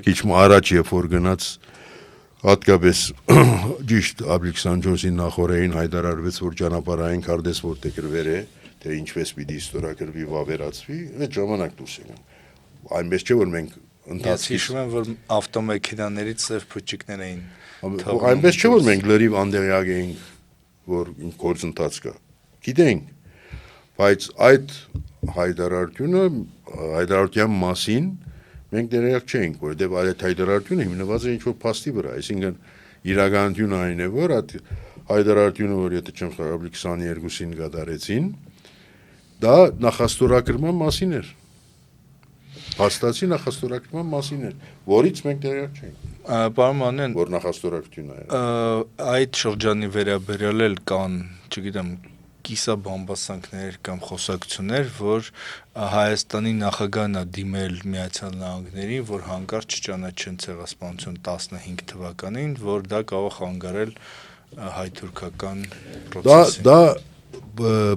քիչ առաջ երբ որ գնաց հատկապես ճիշտ Աբլիքսանջոսի նախորդին հայտարարվեց, որ ճանապարհային քարտեզ որտեղ գրվել է, թե ինչպես պիտի ստորագրվի, վավերացվի, այդ ժամանակ դուրս եկան։ Այնպես չէ որ մենք Ես հիշում եմ, որ ավտոմեքենաներից ծև փուճիկներ էին։ Այնպես չէ որ մենք լրիվ անդեղյակ էինք, որ գործընթաց կա։ Գիտենք, բայց այդ հայտարարության մասին մենք դերයක් չենք, որովհետև այդ հայտարարությունը հիմնված է ինչ-որ փաստի վրա, այսինքն իրականությունը այն է, որ այդ հայտարարությունը, որ եթե չեմ սխալվում 22-ին կատարեցին, դա նախաստորագրման մասին էր։ Փաստացի նախաստորագրման մասին էր, որից մենք դերයක් չենք։ Պարոն Մանյան, որ նախաստորագրությունն է։ Այդ շրջանի վերաբերյալ էլ կան, չգիտեմ, կիսաբամբասանքներ կամ խոսակցություններ, որ Հայաստանի նախագահն է դիմել Միացյալ Նահանգներին, որ հանկարծ չճանաչեն ցեղասպանություն 15 թվականին, որ դա կարող խանգարել հայ-թուրքական process-ին։ Դա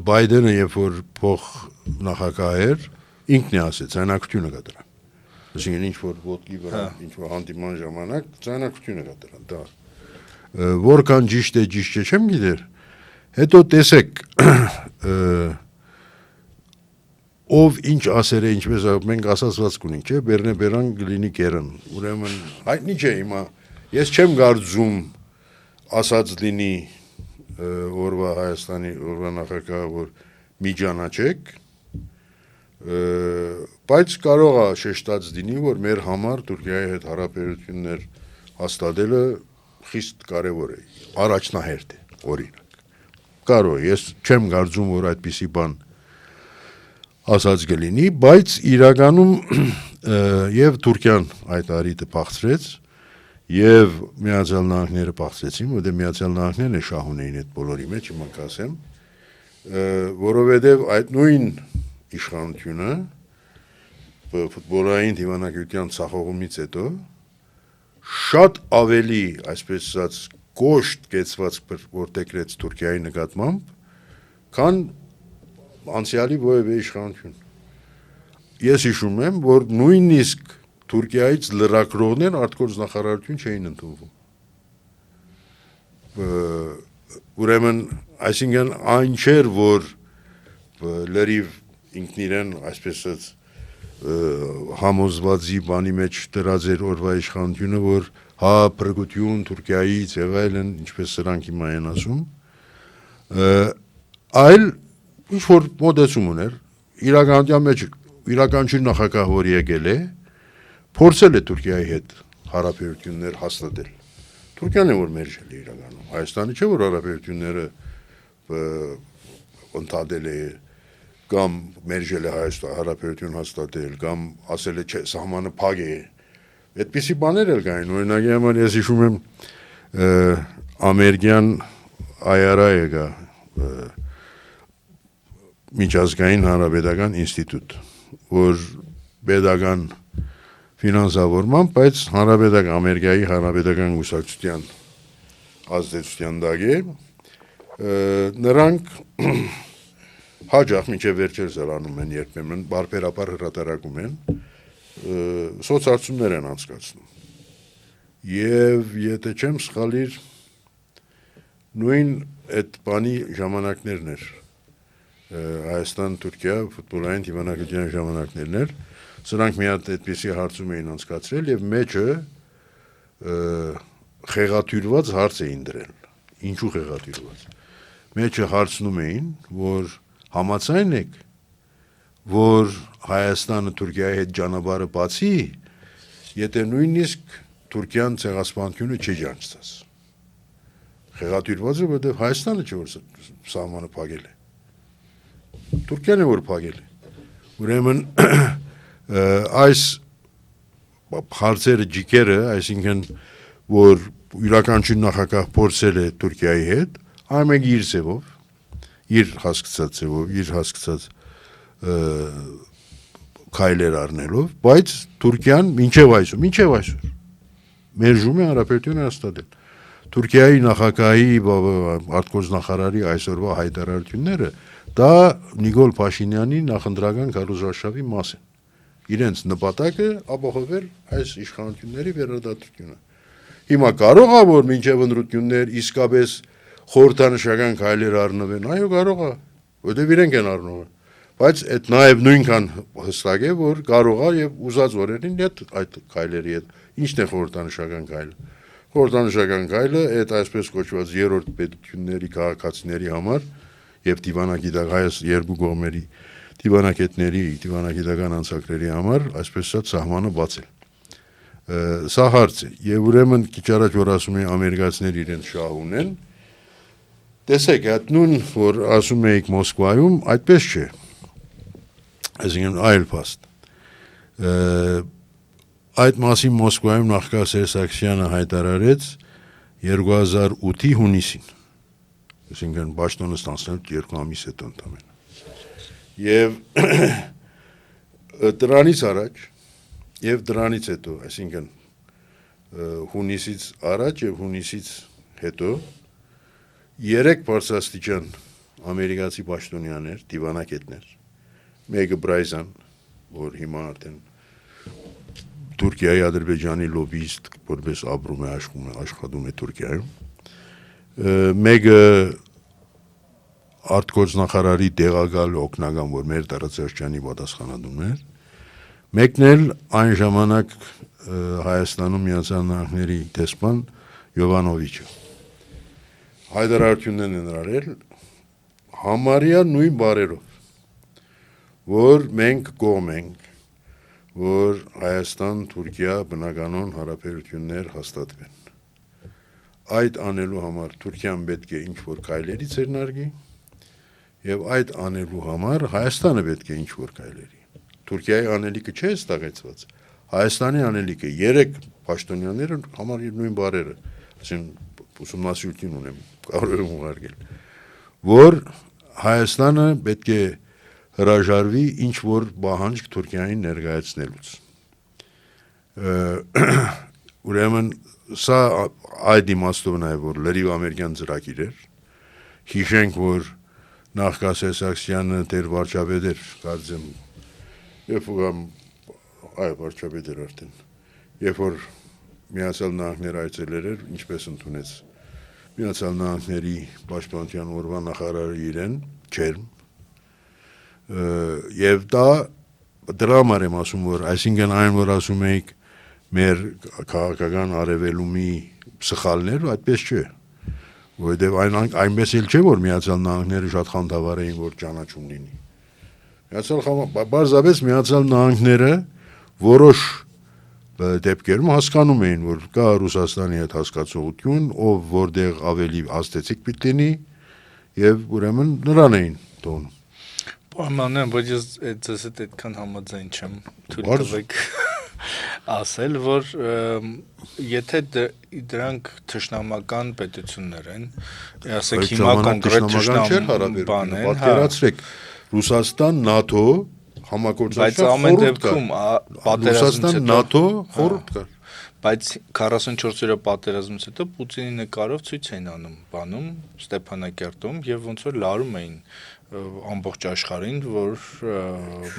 Բայդենը երբ որ փոխ նախագահ էր, ինքն է ասել, ցանկությունը կա դրան։ Այսինքն ինչ որ ոտքի վրա, ինչ որ հանդիման ժամանակ ցանկությունը կա դրան, դա որքան ճիշտ է, ճիշտ չէ, չեմ գիտեր։ Հետո տեսեք ով ինչ ասեր է, ինչպես մենք ասացված կունենք, չէ, Բերնեբերան գլինի կերն։ Ուրեմն հայտնի չէ հիմա, ես չեմ կարծում ասած լինի օրվա Հայաստանի օրվա նախագահը, որ մի ճանաչեք, բայց կարող է շեշտած լինի, որ մեր համար Թուրքիայի հետ հարաբերություններ հաստատելը խիստ կարևոր է, առաջնահերթ է, օրինակ։ Կարող է, ես չեմ կարծում, որ այդպիսի բան ասած կլինի, բայց իրականում եւ Թուրքիան այդ արիտը փախցրեց եւ Միացյալ Նահանգները փախցրեցին, որտեղ Միացյալ Նահանգներն է շահ ունեին այդ բոլորի մեջ, իմ կասեմ, որովհետեւ այդ նույն իշխանությունը ֆուտբոլային դիվանագիտության ցախողումից հետո շատ ավելի, այսպես ասած, կոշտ կեցված որտեղից Թուրքիայի նկատմամբ, քան անցյալի որևէ իշխանություն։ Ես հիշում եմ, որ նույնիսկ Թուրքիայից լրագրողներ արտգործնախարարություն չէին ընդունվում։ Ուրեմն, այսինքն այն չէր, որ լրիվ ինքն իրեն, այսպես ասած, համոզվածի բանի մեջ դրած էր օրվա իշխանությունը, որ հա փրկություն Թուրքիայից եւ այլն, ինչպես սրանք հիմա են ասում, այլ ինչ որ մոդեցում ուներ, իրականության մեջ իրականություն նախագահ որ եկել է, փորձել է Թուրքիայի հետ հարաբերություններ հաստատել։ Թուրքիան է որ մերժել է իրականում, Հայաստանը չէ որ հարաբերությունները ընդհատել է կամ մերժել է հարաբերություն հաստատել, կամ ասել է չէ, սահմանը փակ է։ Այդպիսի բաներ էլ կային, օրինակի համար ես հիշում եմ ամերիկյան IRA եկա միջազգային հանրապետական ինստիտուտ, որ պետական ֆինանսավորման, բայց հանրապետական Ամերիկայի հանրապետական գուսակցության ազդեցության տակ է, նրանք հաջող մինչև վերջերս անում են երբեմն բարբերաբար հրատարակում են, սոցհարցումներ են անցկացնում։ Եվ եթե չեմ սխալիր, նույն այդ բանի ժամանակներն էր, Հայաստան-Թուրքիա ֆուտբոլային դիվանագիտության ժամանակներն էր, սրանք մի հատ այդպիսի հարցում էին անցկացրել եւ մեջը խեղաթյուրված հարց էին դրել։ Ինչու խեղաթյուրված։ Մեջը հարցնում էին, որ համաձայն եք, որ Հայաստանը Թուրքիայի հետ ճանապարհը բացի, եթե նույնիսկ Թուրքիան ցեղասպանությունը չջանցած։ Խեղաթյուրված է, որովհետև Հայաստանը չէ որ սահմանը փակել է։ Թուրքիան է որ փակել է։ Ուրեմն այս հարցերը ջիկերը, այսինքն որ յուրաքանչյուր նախագահ փորձել է Թուրքիայի հետ, այլ մեկը իր ձևով, իր հասկացած ձևով, իր հասկացած քայլեր առնելով, բայց Թուրքիան մինչև այսօր մերժում է հանրապետությունը հաստատել։ Թուրքիայի նախագահի արտգործնախարարի այսօրվա հայտարարությունները դա Նիկոլ Փաշինյանի նախընտրական քարոզարշավի մաս է։ Իրենց նպատակը ապահովել այս իշխանությունների վերադարձությունը։ Հիմա կարող է որ մինչև ընտրություններ իսկապես խորհրդանշական քայլեր առնվեն, այո կարող է, որտեղ իրենք են առնողը։ Բայց այդ նաև նույնքան հստակ է, որ կարող է եւ ուզած օրերին այդ քայլերի հետ ինչն է խորհրդանշական քայլը։ Խորհրդանշական քայլը այդ այսպես կոչված երրորդ պետությունների քաղաքացիների համար եւ դիվանագիտական երկու կողմերի դիվանագիտական անցակների համար այսպես ասած սահմանը բացել։ Սա հարց է եւ ուրեմն քիչ առաջ որ ասում են ամերիկացիները իրենց շահ ունեն, տեսեք այդ նույն որ ասում էիք Մոսկվայում այդպես չէ։ Այսինքն այլ փաստ։ Այդ մասին Մոսկվայում նախկա Սերսակսյանը հայտարարեց 2008-ի հունիսին։ Այսինքն պաշտոնը ստանձնելուց 2 ամիս հետո ընդամենը։ Եվ դրանից հետո, այսինքն հունիսից առաջ եւ հունիսից հետո 3 բարձրաստիճան ամերիկացի պաշտոնյաներ, դիվանագետներ, մեկը Բրայզան, որ հիմա արդեն Թուրքիայի Ադրբեջանի լոբիիստ, որպես ապրում է աշխատում է Թուրքիայում, մեկը արտգործնախարարի տեղակալ օգնական, որ մեր տարածաշրջանի պատասխանատուն էր, մեկն էլ այն ժամանակ Հայաստանում Միացյալ Նահանգների դեսպան Յովանովիչը։ Հայտարարություններն են արել համարյա նույն բառերով, որ մենք կողմ ենք, որ Հայաստան-Թուրքիա բնականոն հարաբերություններ հաստատվեն։ Այդ անելու համար Թուրքիան պետք է ինչ-որ քայլերի ձեռնարկի եւ այդ անելու համար Հայաստանը պետք է ինչ-որ քայլերի։ Թուրքիայի անելիքը չէ ստեղծված։ Հայաստանի անելիքը 3 պաշտոնյաները համար նույն բառերը, այսինքն ուսումնասիրություն ունեմ, կարող եմ ուղարկել, որ Հայաստանը պետք է հրաժարվի ինչ-որ պահանջ Թուրքիային ներկայացնելուց։ Ուրեմն սա այդ իմաստով է, որ լրիվ ամերիկյան ծրագիր էր։ Հիշենք, որ նախկա Սերսակսյանը դեր վարչապետ էր, կարծեմ, վարչապետ էր արդեն, երբ որ Միացյալ Նահանգներ այցելել էր, ինչպես ընդունեց Միացյալ Նահանգների պաշտպանության օրվա նախարարը իրեն, Չերմ, եւ դրա համար եմ ասում, որ այսինքն այն, որ ասում էիք մեր քաղաքական արևելումի սխալներ, այդպես չէ, որովհետեւ այնպես էլ չէ, որ Միացյալ Նահանգները շատ խանդավառ էին, որ ճանաչում լինի։ Բարձրապես Միացյալ Նահանգները որոշ դեպքերում հասկանում էին, որ կա Ռուսաստանի հետ հասկացողություն, ով որտեղ ավելի ազդեցիկ պիտի լինի, եւ ուրեմն նրան էին տոնում։ Պայմաններ, բայց ես ձեզ հետ այդքան համաձայն չեմ, թույլ տվեք ասել, որ եթե դրանք թշնամական պետություններ են, ասենք հիմա կոնկրետ թշնամական բան են, պատկերացրեք, Ռուսաստան, ՆԱՏՕ համագործակցության խորհուրդ կար։ Ռուսաստան, ՆԱՏՕ խորհուրդ կար։ Բայց 44 օրյա պատերազմից հետո Պուտինի նկարով ցույց էին անում բանում Ստեփանակերտում եւ ոնց որ լարում էին ամբողջ աշխարհին, որ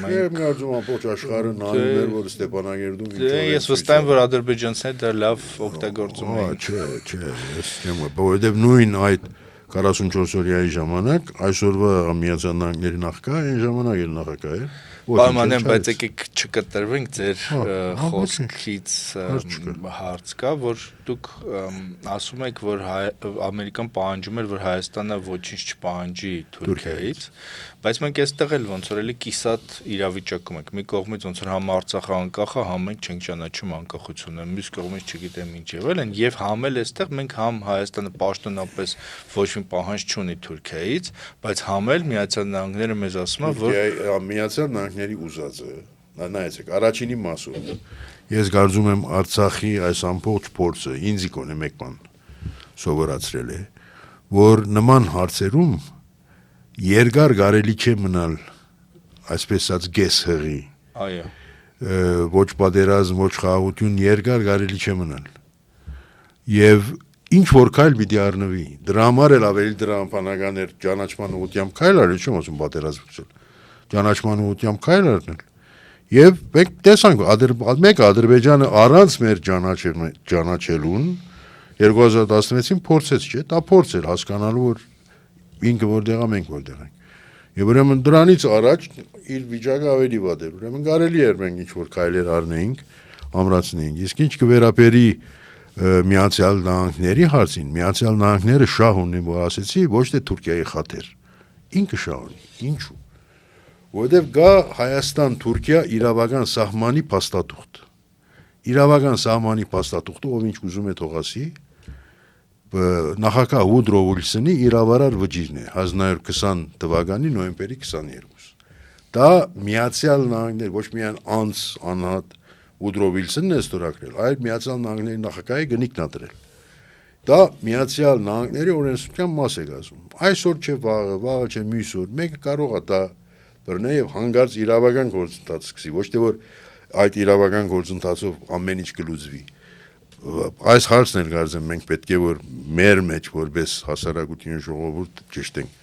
մենք գազում ամբողջ աշխարհը նայում էր, որ Ստեփանակերտում ինչ էր։ Ես վստահ եմ, որ ադրբեջանցիները դա լավ օգտագործում էին։ Չէ, ես չեմ, որովհետեւ նույն այդ 44 օրյայի ժամանակ այսօրվա Միացյալ Նահանգների նախագահը այն ժամանակ էլ նախագահ էր։ Պայմաններ, բայց եկեք չկտրվենք ձեր խոսքից հարց կա, որ դուք ասում եք, որ Ամերիկան պահանջում էր, որ Հայաստանը ոչինչ չպահանջի Թուրքիայից, բայց մենք այստեղ էլ ոնց որ էլի կիսատ իրավիճակում ենք։ Մի կողմից ոնց որ համ Արցախը անկախ է, համ մենք չենք ճանաչում անկախությունը, մյուս կողմից չգիտեմ ինչ եղել են, եւ համ էլ այստեղ մենք համ Հայաստանը պաշտոնապես ոչ մի պահանջ չունի Թուրքիայից, բայց համ էլ Միացյալ Նահանգները մեզ ասում է, որ Միացյալ Նահանգների ուզածը, նայեցեք, առաջինի մասով ես կարծում եմ Արցախի այս ամբողջ փորձը ինձ կոնե մեկ բան սովորացրել է, որ նման հարցերում երկար կարելի չէ մնալ այսպես ասած գես հղի Այո ոչ պատերազմ ոչ խաղաղություն երկար կարելի չէ մնալ եւ ինչ որ քայլ պիտի առնվի դրա համար էլ ավելի դրամապանական էր ճանաչման ուղղությամբ քայլ արել չեմ ասում պատերազմել ճանաչման ուղղությամբ քայլ առնել եւ մենք տեսանք մեկ Ադրբեջանը առանց մեր ճանաչելուն 2016-ին փորձեց չէ դա փորձ էր հասկանալու որ ինքը որտեղ է մենք որտեղ ենք եւ ուրեմն դրանից առաջ իր վիճակը ավելի վատ էր ուրեմն կարելի էր մենք ինչ որ քայլեր առնեինք ամրացնեինք իսկ ինչ կվերապերի Միացյալ Նահանգների հարցին Միացյալ Նահանգները շահ ունի որ ասեցի ոչ թե Թուրքիայի խաթեր ինքը շահ ունի ինչու որովհետեւ գա Հայաստան-Թուրքիա իրավական սահմանի փաստաթուղթ իրավական սահմանի փաստաթուղթը ով ինչ ուզում է թողասի նախագահ Ուդրո Ուիլսոնի իրավարար վճիրն է 1920 թվականի նոյեմբերի 22 դա Միացյալ Նահանգներ ոչ միայն անհատ Ուդրո Ուիլսոնն է ստորագրել այլ Միացյալ Նահանգների նախագահի գնիկն է դրել դա Միացյալ Նահանգների օրենսդրության մաս է գազում այսօր չէ վաղը չէ մյուս օր մեկը կարող է դա բռնել եւ հանգարց իրավական գործընթաց սկսի ոչ թե որ այդ իրավական գործընթացով ամեն ինչ կլուծվի այս հարցն էլ կարծեմ մենք պետք է որ մեր մեջ որպես հասարակություն ժողովուրդ ճշտենք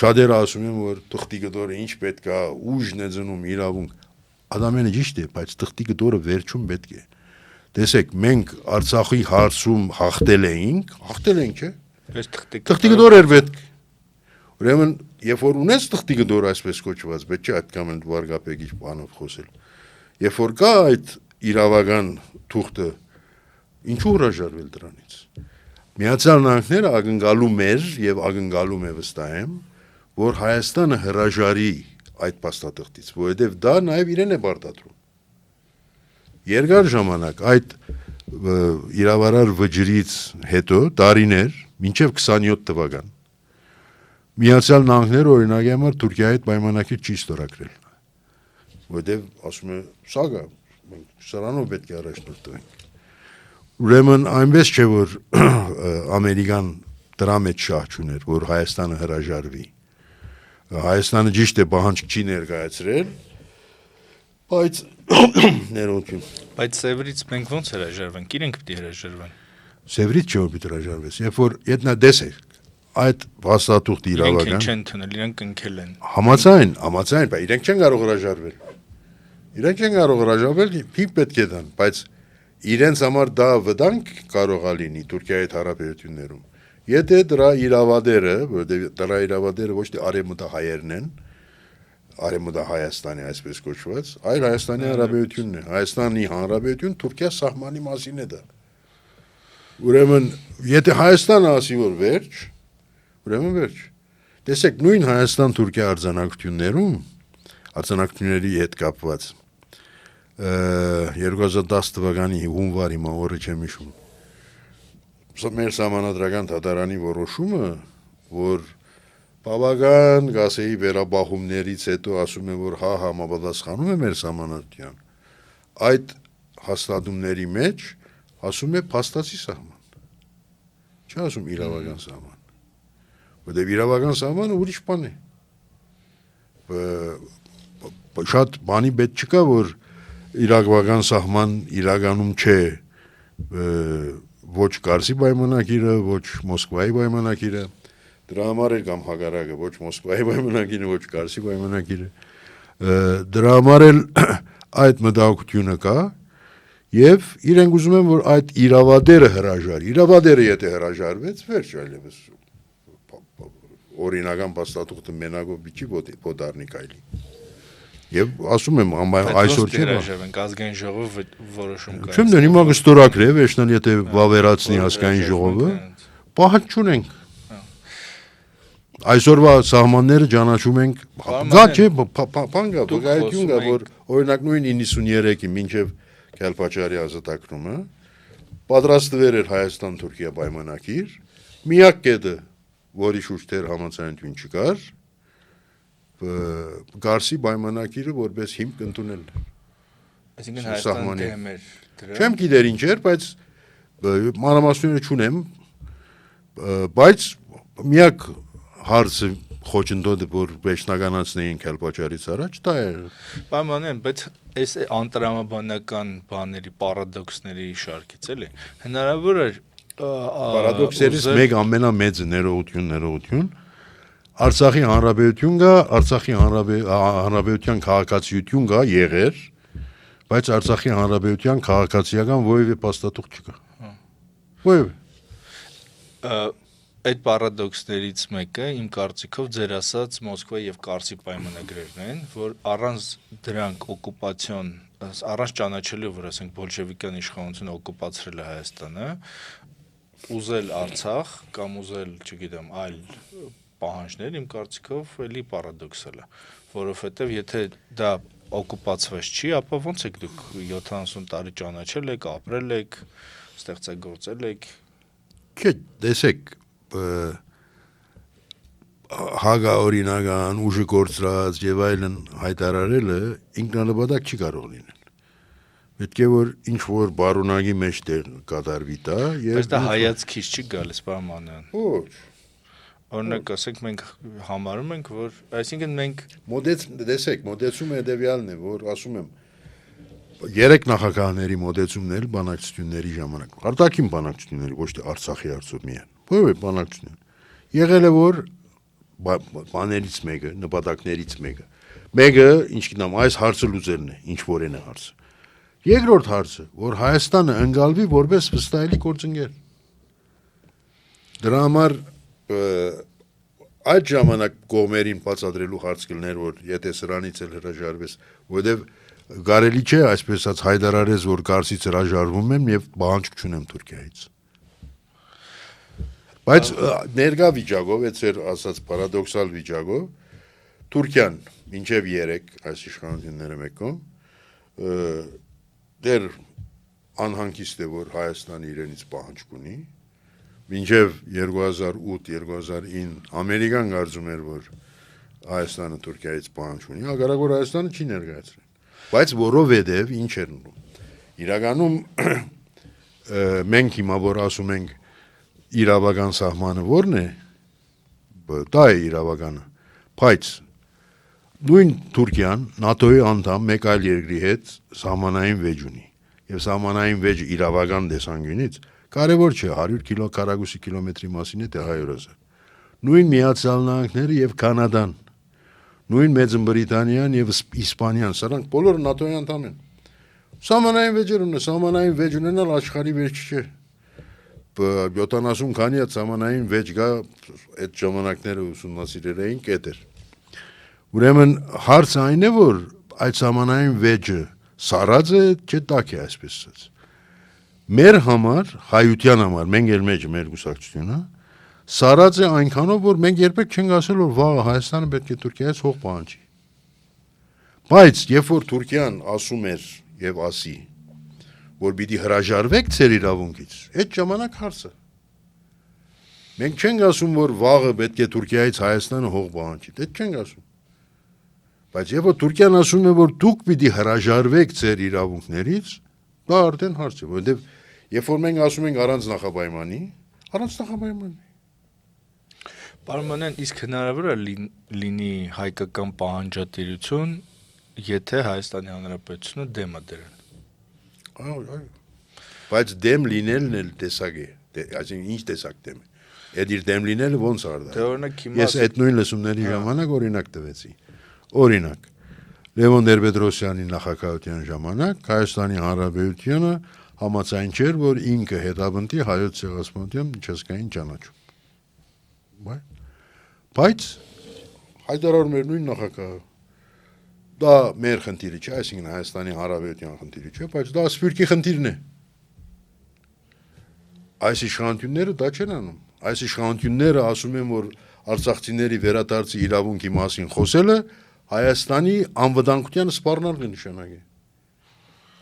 շատերը ասում են որ թղթի գդորը ինչ պետք է ուժն է ծնում իրավունք Ադամյանը ճիշտ է բայց թղթի գդորը վերջում պետք է տեսեք մենք Արցախի հարցում հաղթել ենք չէ Ես թղթի գդոր էր պետք ուրեմն երբ որ ունես թղթի գդոր այսպես կոչված պետք է այդքան են վարգապետի բանով խոսել երբ որ կա այդ իրավական թուղթը ինչու հրաժարվել դրանից Միացյալ Նահանգները ակնկալում էր եւ ակնկալում է վստահ եմ որ Հայաստանը հրաժարի այդ փաստաթղթից որովհետեւ դա նաեւ իրեն է բարտադրում երկար ժամանակ այդ իրավարար վճռից հետո տարիներ մինչեւ 27 թվական Միացյալ Նահանգները օրինակի համար Թուրքիայի հետ պայմանագիր չի ստորագրել որովհետեւ ասում է սա գա մենք սրանով պետք է առաջնորդվենք Ուրեմն այնպես չէ որ Ամերիկան դրա մեջ շահ չուներ որ Հայաստանը հրաժարվի Հայաստանը ճիշտ է պահանջ չի ներկայացրել բայց ներողություն Բայց Սևրից մենք ոնց հրաժարվենք իրենք պիտի հրաժարվեն Սևրից չէ որ պիտի հրաժարվես երբ որ ետնա դեսեք այդ փաստաթուղթ իրավական իրենք չեն թնել իրենք ընկել են Համաձայն բայց իրենք չեն կարող հրաժարվել Փիք պետք է դան բայց իրենց համար դա վտանգ կարող է լինի Թուրքիայի հետ հարաբերություններում եթե դրա իրավադերը որովհետև դրա իրավադերը ոչ թե արևմտահայերն են Արևմտահայաստանի այսպես կոչված այլ Հայաստանի հարաբերությունն է Հայաստանի հանրապետություն Թուրքիա սահմանի մասին է դա ուրեմն եթե Հայաստանը ասի որ վերջ ուրեմն վերջ տեսեք նույն Հայաստան-Թուրքիա արձանագրությունների հետ կապված 2010 թվականի հունվարի օրը չեմ հիշում մեր սահմանադրական դատարանի որոշումը որ բավական գասեի վերաբախումներից հետո ասում է որ համապատասխանում է մեր սահմանադրության այդ հաստատումների մեջ ասում է փաստացի սահման չի ասում իրավական սահման որտեղ իրավական սահմանը ուրիշ բան է շատ բանի պետք չկա որ իրավական սահման իրականում չէ ոչ Կարսի պայմանագիրը, ոչ Մոսկվայի պայմանագիրը, դրա համար էլ կամ հակառակը ոչ Մոսկվայի պայմանագիրը, ոչ Կարսի պայմանագիրը, դրա համար էլ այդ մտահոգությունը կա եւ իրենք ուզում են որ այդ իրավադերը հրաժարի, իրավադերը եթե հրաժարվեց, վերջ այլևս օրինական փաստաթուղթը մենակով biçi ոդարնի կայլի Եվ ասում եմ այսօր չէ հրաժարվենք ազգային ժողովը որոշում կայացնի Չեմ դե հիմա կստորագրե վերջնալ եթե վավերացնի ազգային ժողովը պահանջ չունենք Այսօրվա սահմանները ճանաչում ենք գա չէ բան գա վկայություն գա որ օրինակ նույն 93-ի մինչև Քյալփաչարի ազատագրումը պատրաստվել էր Հայաստան-Թուրքիա պայմանագիր միակ կետը որի շուրջ դեռ համաձայնություն չկար Գարսի պայմանագիրը որպես հիմք ընդունել Այսինքն Հայաստանը դեմ էր դրա Չեմ գիտեր ինչ էր, բայց մանրամասները չունեմ, բայց միակ հարցը խոչընդոտը որ վերջնականացնեին քալպաճարից առաջ դա է Պայմանեն, բայց այս անտրամաբանական բաների պարադոքսների շարքից էլի հնարավոր է պարադոքսերից մեկ ամենամեծը ներողություն Արցախի հանրապետություն կա Արցախի հանրապետության քաղաքացիություն կա եղեր բայց Արցախի հանրապետության քաղաքացիական որևէ փաստաթուղթ չկա որևէ Այդ պարադոքսներից մեկը իմ կարծիքով ձեր ասած Մոսկվա եւ Կարսի պայմանագրերն են, որ առանց դրանք օկուպացիոն, առանց ճանաչելու, որ ասենք բոլշևիկյան իշխանությունը օկուպացրել է Հայաստանը, ուզել Արցախ կամ ուզել, չգիտեմ, այլ պահանջներ, իմ կարծիքով էլի պարադոքսալ է, որովհետեւ եթե դա օկուպացված չի, ապա ո՞նց եք դուք 70 տարի ճանաչել եք, ապրել եք, ստեղծագործել եք։ Չէ, տեսեք հագաօրինական ուժը կորցրած եւ այլն հայտարարելը ինքնանպատակ չի կարող լինել պետք է որ ինչ որ բարունագի մեջ կատարվի դա եւ բայց դա հայացքից չի գալիս պայմանան ոչ օրինակ ասենք մենք համարում ենք որ այսինքն մենք տեսեք մոդեցումը հետեւյալն է որ ասում եմ երեք նախագահների մոդեցումն էլ բանակցությունների ժամանակ արտաքին բանակցությունների ոչ թե Արցախի հարցով միայն որևէ բանակցություն եղել է որ բաներից մեկը նպատակներից մեկը ինչ գիտեմ այս հարցը լուծելն է ինչ որեն է հարցը երկրորդ հարցը որ Հայաստանը ընկալվի որպես վստահելի գործընկեր դրա համար այդ ժամանակ կողմերին բացատրելու հարց կլներ որ եթե սրանից էլ հրաժարվես որովհետև Կարելի չէ այսպես ասած հայտարարես որ Կարսից հրաժարվում եմ եւ բանջք չունեմ Թուրքիայից բայց ներկա վիճակով այդ ծեր ասած պարադոքսալ վիճակով Թուրքիան մինչեւ 3 այս իշխանությունները մեկում դեր անհանգիստ է որ Հայաստանը իրենից պահանջ ունի մինչեւ 2008-2009 ամերիկան կարծում էր որ Հայաստանը Թուրքիայից պահանջ ունի հակառակ որ Հայաստանը չի ներկայացրել բայց որովհետև ինչ էր իրականում մենք հիմա որ ասում ենք իրավական սահմանը որն է դա է իրավականը բայց նույն Թուրքիան ՆԱՏՕ-ի անդամ մեկ այլ երկրի հետ սահմանային վեճ ունի եւ սահմանային վեճը իրավական տեսանկյունից կարեւոր չէ 100 քառակուսի կիլոմետրի մասին է թե 100,000 նույն Միացյալ Նահանգները եւ Կանադան նույն Մեծ Բրիտանիան եւ Իսպանիան, սրանք բոլորը ՆԱՏՕ-ի անդամ են։ Սահմանային վեճեր ունեն, սահմանային վեճ ունենալ աշխարհի վերջ չէ։ 70 քանի սահմանային վեճ կա, այդ ժամանակները ուսումնասիրել էին կետեր։ Ուրեմն հարցը այն է, որ այդ սահմանային վեճը սարած է, չէ՞ տակ է այսպես ասած։ Մեր համար, հայության համար, մենք էլ մեր գուսակցությունը Սարած է այնքանով, որ մենք երբեք չենք ասել, որ վաղը Հայաստանը պետք է Թուրքիայից հող պահանջի։ Բայց երբ որ Թուրքիան ասում էր եւ ասի, որ պիտի հրաժարվեք ձեր իրավունքից, այդ ժամանակ հարցը։ Մենք չենք ասում, որ վաղը պետք է Թուրքիայից Հայաստանը հող պահանջի, դա չենք ասում։ Բայց երբ որ Թուրքիան ասում է, որ դուք պիտի հրաժարվեք ձեր իրավունքներից, դա արդեն հարց է, որովհետեւ երբ որ մենք ասում ենք առանց նախապայմանի, Պարմանեն, իսկ հնարավոր է լինի հայկական պահանջատիրություն, եթե Հայաստանի Հանրապետությունը դեմ է դրան։ Բայց դեմ լինելն էլ տեսակ է, այսինքն ինչ տեսակ դեմ է։ Այդ իր դեմ լինելը ոնց արդա։ Դե օրինակ հիմա ես այդ նույն լսումների ժամանակ օրինակ տվեցի։ Օրինակ Լևոն Տեր-Պետրոսյանի նախագահության ժամանակ Հայաստանի Հանրապետությունը համաձայն չէր, որ ինքը հետապնդի հայոց ցեղասպանության միջազգային ճանաչում։ Բայց հայտարարում էր նույն նախագահը դա մեր խնդիրը չէ, այսինքն Հայաստանի Հանրապետության խնդիրը չէ, բայց դա Սփյուռքի խնդիրն է։ Այս իշխանությունները դա չեն անում։ Այս իշխանությունները ասում են, որ արցախցիների վերադարձի իրավունքի մասին խոսելը Հայաստանի անվտանգությանը սպառնալ կնշանակի։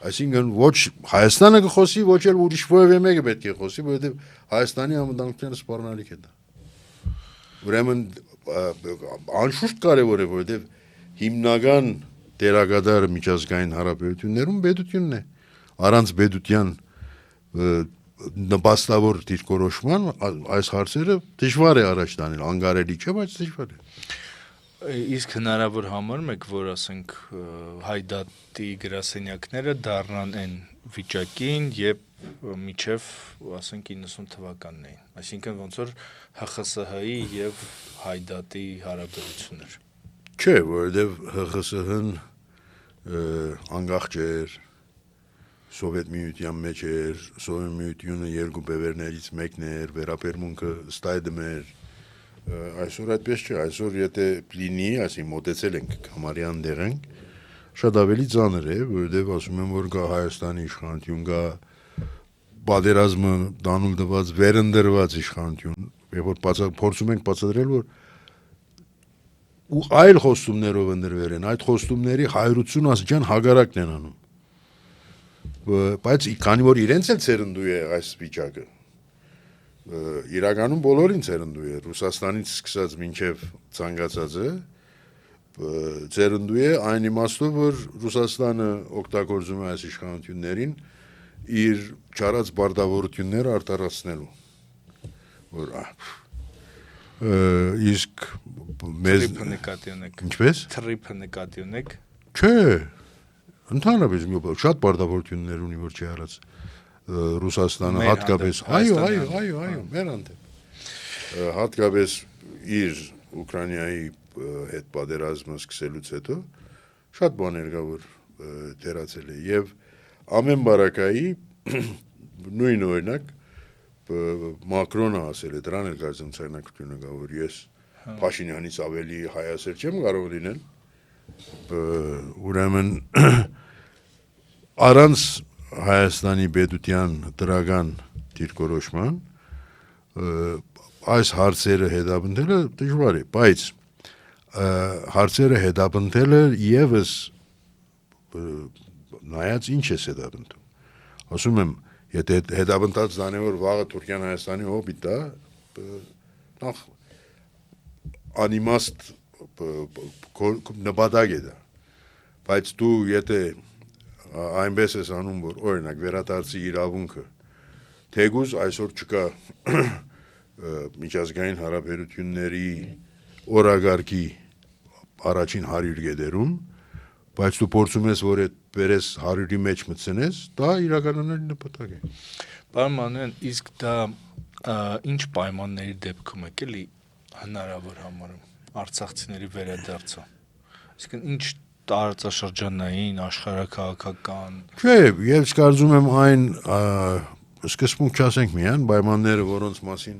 Այսինքն ոչ Հայաստանը կխոսի, ոչ էլ ուրիշ որևէ մեկը պետք է խոսի, որովհետև Հայաստանի անվտանգությանը սպառնալիք է դա։ Ուրեմն անշուշտ կարևոր է, որովհետև հիմնական դերակատարը միջազգային հարաբերություններում պետությունն է։ Առանց պետության նպաստավոր դիրքորոշման այս հարցերը դժվար է առաջ տանել, անկարելի չէ, բայց դժվար է։ Իսկ հնարավոր համարում եք, որ ասենք հայդատի գրասենյակները դառնան այն վիճակին, երբ միջև ասենք 90 թվականն էին, այսինքն ոնց որ ՀԽՍՀ-ի եւ հայդատի հարաբերություններ։ Չէ, որովհետեւ ՀԽՍՀ-ն անկախ չէր, Սովետ միության մեջ էր, Սովետ միությունը երկու բևերներից մեկն էր, վերաբերմունքը ստայդում էր, այսօր այդպես չէ, այսօր եթե լինի, այսին մոտեցել ենք համարյան դեղ ենք, շատ ավելի ծանր է, որովհետև ասում եմ, որ կա Հայաստանի իշխանություն, կա պատերազմը դանուլ տված, վերընդրված իշխանություն, երբ որ փորձում ենք բացատրել, որ ու այլ խոստումներով ընդրվել են, այդ խոստումների 180 աստիճան հագարակն են անում, բայց քանի որ իրենց էլ ցերնդու է այս վիճակը, իրականում բոլորին ցերնդու է, Ռուսաստանից սկսած մինչև ցանկացածը ցերնդու է այն իմաստով, որ Ռուսաստանը օգտագործում է այս իշխանություններին իր չարած բարտավորությունները արտարացնելու, որ իսկ մեզ Թրիփը նկատի ունեք։ Ինչպես? Թրիփը նկատի ունեք։ Չէ, ընդհանրապես շատ բարտավորություններ ունի, որ չի արած Ռուսաստանը հատկապես, այո, մեր հանդեպ հատկապես իր Ուկրաինայի հետ պատերազմը սկսելուց հետո շատ բաներ կա, որ թերացել է եւ ամեն բարակայի նույն օրինակ Մակրոնը ասել է, դրան էլ կարծեմ ցանկությունը կա, որ ես Փաշինյանից ավելի հայասեր չեմ կարող լինել, ուրեմն առանց Հայաստանի պետության դրական դիրքորոշման այս հարցերը հետապնդելը դժվար է, բայց հարցերը հետապնդելը եւս նայած ինչ է հետապնդում, ասում եմ, եթե հետապնդած դանի որ վաղը Թուրքիան Հայաստանի հոբիտ է, նախ անիմաստ նպատակ է դա, բայց դու եթե այնպես ես անում, որ օրինակ վերադարձի իրավունքը, թեգուզ այսօր չկա միջազգային հարաբերությունների օրագարկի առաջին 100 գետերում, բայց դու փորձում ես, որ այդ բերես 100-ի մեջ մտցնես, դա իրականանալի նպատակ է։ Պարոն Մանուկյան, իսկ դա ինչ պայմանների դեպքում եք էլի հնարավոր համարում արցախցիների վերադարձը։ Այսինքն ինչ տարածաշրջանային, աշխարհաքաղաքական։ Չէ, ես կարծում եմ այն սկզբում չասենք միայն պայմանները, որոնց մասին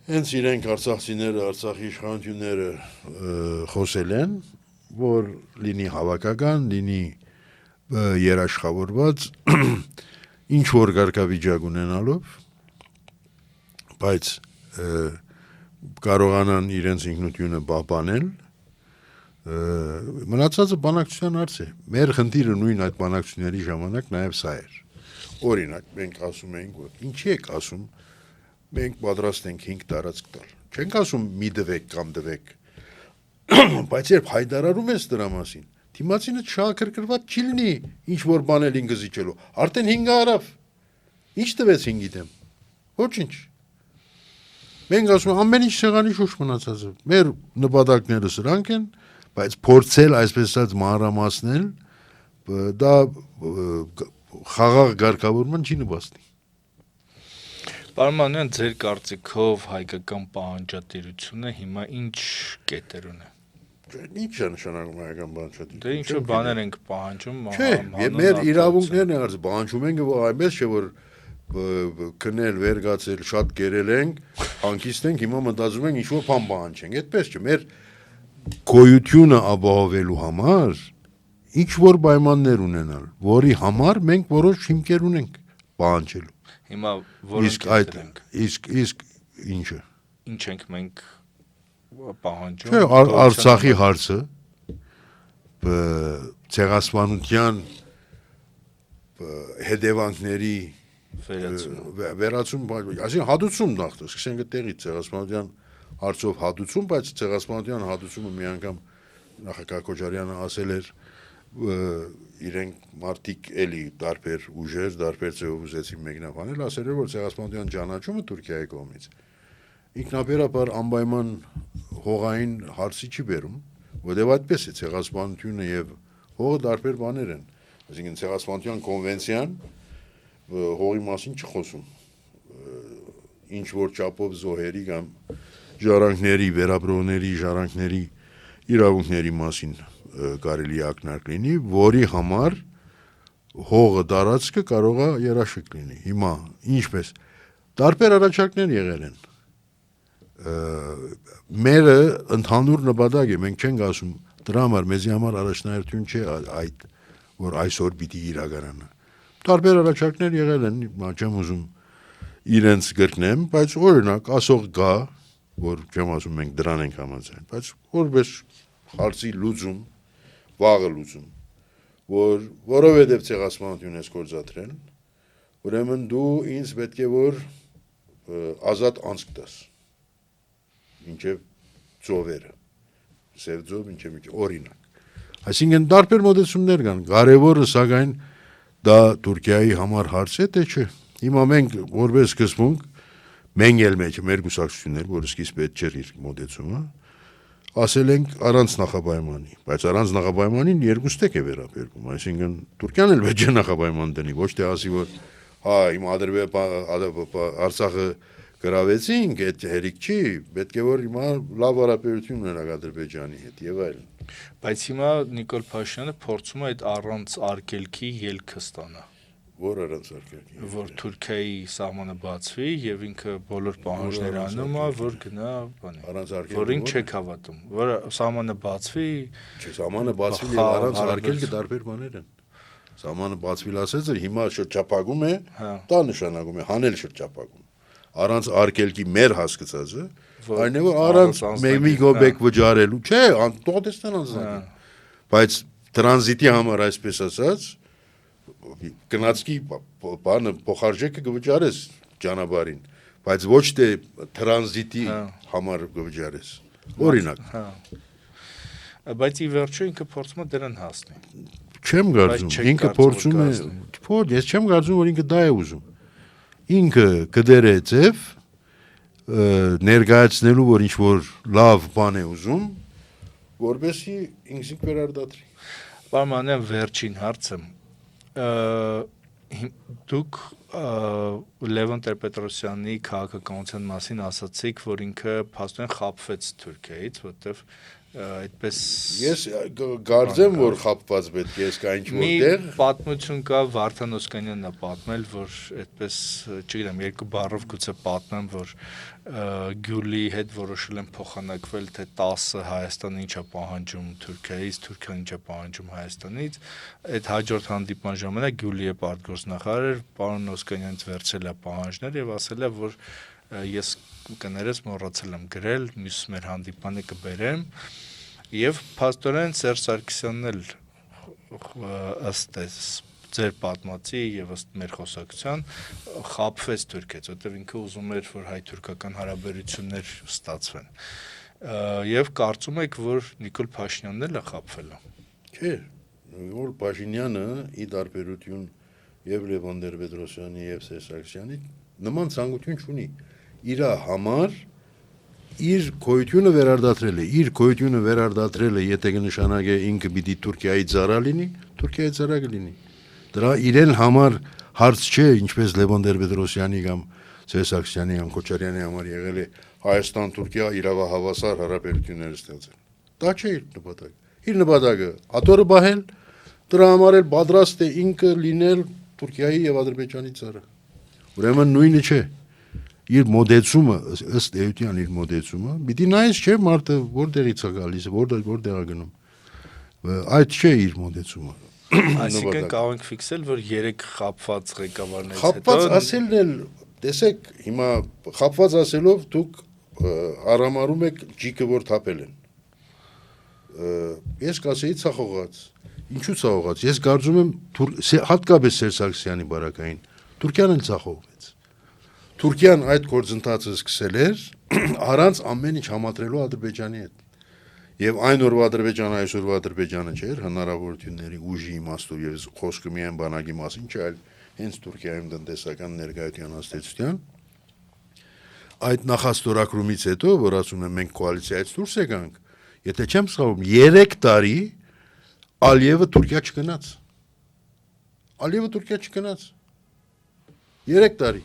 հենց իրենք արցախցիները, Արցախի իշխանությունները խոսել են, որ լինի հավաքական, լինի երաշխավորված, ինչ որ կարգավիճակ ունենալով, բայց կարողանան իրենց ինքնությունը պահպանել, մնացածը բանակցության հարց է։ Մեր խնդիրը նույն այդ բանակցությունների ժամանակ նաև սա էր։ Օրինակ, մենք ասում ենք, որ ինչի եք ասում, մենք պատրաստ ենք 5 տարածք տալ։ Չենք ասում մի դվեք կամ դվեք։ Բայց երբ հայտարարում ես դրա մասին, դիմացինը շահագրգռված չի լինի ինչ որ բանել ինքը զիջելու։ Արդեն 5-ը արավ։ Ինչ տվեց 5-ի դեմ։ Ոչինչ։ Մենք ասում ենք ամեն ինչ սեղանի շուրջ մնացած է։ Մեր նպատակները սրանք են, բայց փորձել այսպես ասած մանրամասնել, դա խաղաղ ղեկավարման չի նպաստի։ Պարոն Մանուկյան, ձեր կարծիքով հայկական պահանջատիրությունը հիմա ինչ կետեր ունի։ Ինչ է նշանակում հայկական պահանջատիրությունը։ Դե ինչ որ բաներ ենք պահանջում, Չէ, մեր իրավունքներն են արած, պահանջում ենք, որ այնպես չէ, որ քնել, վերգացել, շատ գերել ենք, հանկիստ ենք, հիմա մտածում ենք ինչ որ բան պահանջենք, այդպես չէ, մեր գոյությունը ապահովելու համար ինչ որ պայմաններ ունենալ, որի համար մենք որոշ հիմքեր ունենք պահանջելու։ Հիմա որոնք ենք։ Իսկ ինչը։ Ինչ ենք մենք պահանջում։ Չէ, Արցախի հարցը, ցեղասպանության հետևանքների վերացում, այսինքն հատուցում նախ, սկսենք այդտեղից ցեղասպանության հարցով հատուցում, բայց ցեղասպանության հատուցումը մի անգամ նախագահ Քոչարյանը ասել էր, իրենք մարդիկ էլի տարբեր ուժեր, տարբեր ձևով ուզեցին մեկնաբանել, ասել որ ցեղասպանության ճանաչումը Թուրքիայի կողմից ինքնաբերաբար անպայման հողային հարցի չի բերում, որտեղ այդպես է ցեղասպանությունը եւ հողը տարբեր բաներ են, այսինքն ցեղասպանության կոնվենցիան հողի մասին չխոսում, ինչ որ չափով զոհերի կամ ժառանգների, վերապրողների, ժառանգների իրավունքների մասին կարելի է ակնարկ լինի, որի համար հողը տարածքը կարող է երաշխիք լինի։ Հիմա ինչպես տարբեր առաջարկներ եղել են։ Մերը ընդհանուր նպատակ է, մենք չենք ասում դրա համար մեզի համար առաջնահերթություն չէ այդ, որ այսօր պիտի իրականանա։ Տարբեր առաջարկներ եղել են, չեմ ուզում իրենց գրկնեմ, բայց օրինակ ասող գա, որ չեմ ասում մենք դրան ենք համաձայն, բայց որպես հարցի լուծում, վաղը լուծում, որ որովհետև ցեղասպանություն ես գործադրել, ուրեմն դու ինձ պետք է որ ազատ անցք տաս, մինչև ծովերը, սև ծով, մինչև օրինակ։ Այսինքն տարբեր մոտեցումներ կան, կարևորը սակայն դա Թուրքիայի համար հարց է, թե չէ։ Հիմա մենք որպես սկզբունք, մենք էլ մեջ, մեր կուսակցություններ, որ սկիզբ պետք չէր իր մոտեցումը, ասել ենք առանց նախապայմանի, բայց առանց նախապայմանին երկու ստեկ է վերաբերվում, այսինքն Թուրքիան էլ պետք է նախապայման դնի, ոչ թե ասի որ հա հիմա Արցախը գրավեցինք, այդ հերիք չի, պետք է որ հիմա լավ հարաբերություն ունենա Ադրբեջանի հետ եւ այլն։ Բայց հիմա Նիկոլ Փաշինյանը փորձում է այդ առանց արկելքի ելքը ստանա։ Որ առանց արկելքի։ Որ Թուրքիայի սահմանը բացվի եւ ինքը բոլոր պահանջներ անում է, որ գնա բանի։ Առանց արկելքի։ Որին չեք հավատում, որ սահմանը բացվի։ Չէ, սահմանը բացվի եւ առանց արկելքի տարբեր բաներ են։ Սահմանը բացվի ասեցը հիմա շրջապագում է, դա նշանակում է հանել շրջապագում։ Առանց արկելքի մեր հասկացածը, այն է որ առանց մի գոբեկ վճարելու, չէ, տոհտեստան անձնական։ Բայց տրանզիտի համար այսպես ասած գնացքի բանը փոխարժեքը կվճարես ճանապարհին, բայց ոչ թե տրանզիտի համար կվճարես։ Օրինակ։ Բայց ի վերջո ինքը փորձում է դրան հասնել։ Չեմ կարծում, ինքը փորձում է, ես չեմ կարծում, որ ինքը դա է ուզում։ Ինքը կդեր է ձև ներկայացնելու, որ ինչ որ լավ բան է ուզում, որպեսզի ինքնին վերարտադրի։ Պարմանյան վերջին հարցը դուք Լևոն Տեր-Պետրոսյանի քաղաքականության մասին ասացիք, որ ինքը փաստորեն խաբվեց Թուրքիայից, որտեվ այդպես ես կարծեմ որ խաբված պետք է կա ինչ որտեղ մի պատմություն կա Վարդան Օսկանյանն է պատմել որ այդպես չգիտեմ երկու բառով գուցե պատմեմ որ Գյուլի հետ որոշել են փոխանակվել թե 10-ը Հայաստանը ինչ է պահանջում Թուրքիայից, Թուրքիան ինչ է պահանջում Հայաստանից, այդ հաջորդ հանդիպման ժամանակ Գյուլիը պատգործնախարար պարոն Օսկանյանից վերցրել է պահանջներ եւ ասել է որ ես կներես մոռացել եմ գրել, մյուս մեր հանդիպանը կբերեմ եւ փաստորեն Սերժ Սարգսյանն էլ ըստ ձեր պատմածի եւ ըստ մեր խոսակցության խաբվեց Թուրքիայից, որտեղ ինքը ուզում էր որ հայ-թուրքական հարաբերություններ ստացվեն եւ կարծում եք որ Նիկոլ Փաշինյանն էլ է խաբվել։ Չէ, Նիկոլ Փաշինյանը ի տարբերություն եւ Լևոն Տեր-Պետրոսյանի եւ Սերժ Սարգսյանի նման ցանկություն չունի։ Իր համար իր գոյությունը վերարտադրել է, իր գոյությունը վերարտադրել է, եթե կնշանակե ինքը պիտի Թուրքիայի ծառա լինի, Թուրքիայի ծառա կլինի։ Դրա իրեն համար հարց չէ, ինչպես Լևոն Տեր-Պետրոսյանի կամ Սերժ Սարգսյանի կամ Քոչարյանի համար եղել է Հայաստան-Թուրքիա իրավահավասար հարաբերություններ ստեղծել։ Դա չէ իր նպատակը։ Իր նպատակը աթոռը բահել, դրա համար էլ պատրաստ է ինքը լինել Թուրքիայի եւ Ադրբեջանի ծառա։ Ուրեմն նույնը չէ։ Իր մոդեցումը, ըստ էության իր մոդեցումը, պիտի նայես չէ մարդը որտեղից է գալիս, որտեղ է գնում։ Այդ չէ իր մոդեցումը։ Այսինքն կարող ենք ֆիքսել, որ 3 խաբված ղեկավարներից հետո խաբված ասելն էլ, տեսեք, հիմա խաբված ասելով դուք արամարում եք ջիկը որ թափել են։ Ես կասեի ցախողած։ Ինչու ցախողած։ Ես կարծում եմ հատկապես Սերժ Սարգսյանի բարակային Թուրքիան էլ ցախողվեց։ Թուրքիան այդ գործընթացը սկսել էր առանց ամեն ինչ համատրելու Ադրբեջանի հետ։ Եվ այն օրվա Ադրբեջանը այսօրվա Ադրբեջանը չէր հնարավորությունների ուժի իմաստով եւ խոսքը միայն բանակի մասին չէ, այլ հենց Թուրքիայում տնտեսական ներկայության հաստատության այդ նախաստորագրումից հետո, որ ասում են մենք կոալիցիայից դուրս եկանք, եթե չեմ սխալվում, 3 տարի Ալիևը Թուրքիա չգնաց։ Ալիևը Թուրքիա չգնաց։ 3 տարի։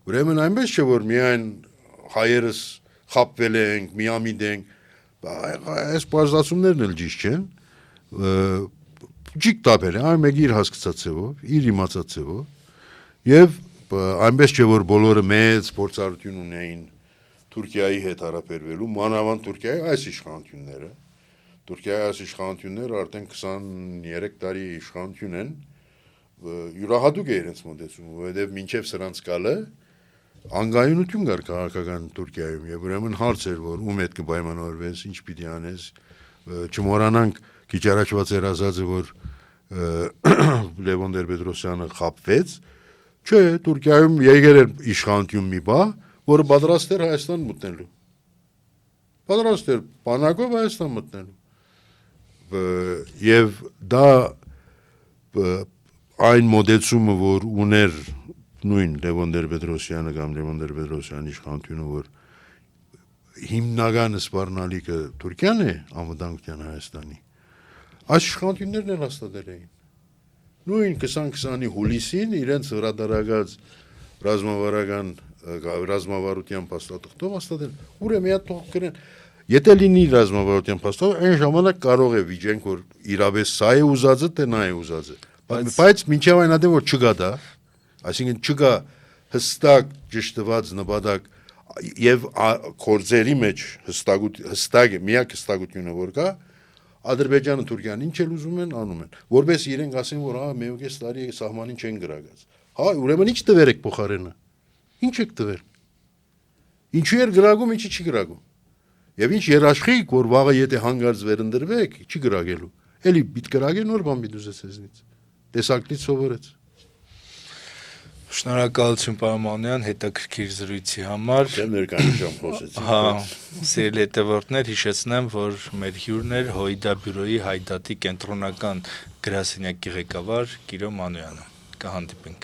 Ուրեմն այնպես չէ, որ միայն հայերս խապվել ենք, միամիտ ենք, այս բարձրացումներն էլ ճիշտ չեն, ճիշտ տապել է, այն մեկ իր հասկացած ձևով, իր իմացած ձևով, եւ այնպես չէ, որ բոլորը մեծ փորձառություն ունեին Թուրքիայի հետ հարաբերվելու, մանավանդ Թուրքիայի այս իշխանությունները, Թուրքիայի այս իշխանությունները արդեն 23 տարի իշխանություն են, յուրահատուկ է իրենց մոտեցումը, որովհետեւ մինչեւ սրանց գալը անգայունություն կար քաղաքական Թուրքիայում եւ ուրեմն հարց էր որ ում հետ կպայմանավորվես ինչ պիտի անես չմոռանանք քիչ առաջ էր ասածը որ Լևոն Տեր-Պետրոսյանը խապվեց չէ Թուրքիայում եկել էր իշխանություն մի բա որը պատրաստ էր Հայաստան մտնելու պատրաստ էր բանակով Հայաստան մտնելու եւ դա այն մոդեցումը որ ուներ նույն Լևոն Տեր-Պետրոսյանը կամ Լևոն Տեր-Պետրոսյանի իշխանությունը, որ հիմնական սպառնալիքը Թուրքիան է անվտանգության Հայաստանի, այս իշխանություններն էլ հաստատել էին։ Նույն 2020-ի հուլիսին իրենց հրադարագած ռազմավարության փաստաթղթով հաստատել։ Ուրեմն մի հատ թող գրեն։ Եթե լինի ռազմավարության փաստաթղթ, այն ժամանակ կարող է վիճենք, որ իրավես սա է ուզածը, թե նա է ուզածը։ Բայց մինչև այն ադեմ որ չգա դա Այսինքն չկա հստակ ճշտված նպատակ եւ կորձերի մեջ հստակ է միակ հստակությունը որ կա Ադրբեջանը Թուրքիան ինչ էլ ուզում են անում են որպես իրենք ասեն որ հա 1.5 տարի սահմանին չեն գրագած հա ուրեմն ինչ տվեր եք փոխարենը ինչ եք տվեր ինչու էր գրագում ինչի չի գրագում եւ ինչ երաշխիք որ վաղը եթե հանգարց վերընտրվեք չի գրագելու էլի պիտ գրագեն նոր բան պիտի ուզես ձեզնից տեսակտից սովորեց Շնորհակալություն պարոն Մանույան հետաքրքիր զրույցի համար։ Հա, սիրելի հետևորդներ, հիշեցնեմ, որ մեր հյուրն էր ՀՅԴ բյուրոյի Հայդատի կենտրոնական գրասենյակի ղեկավար Կիրո Մանույանը։ Կհանդիպենք։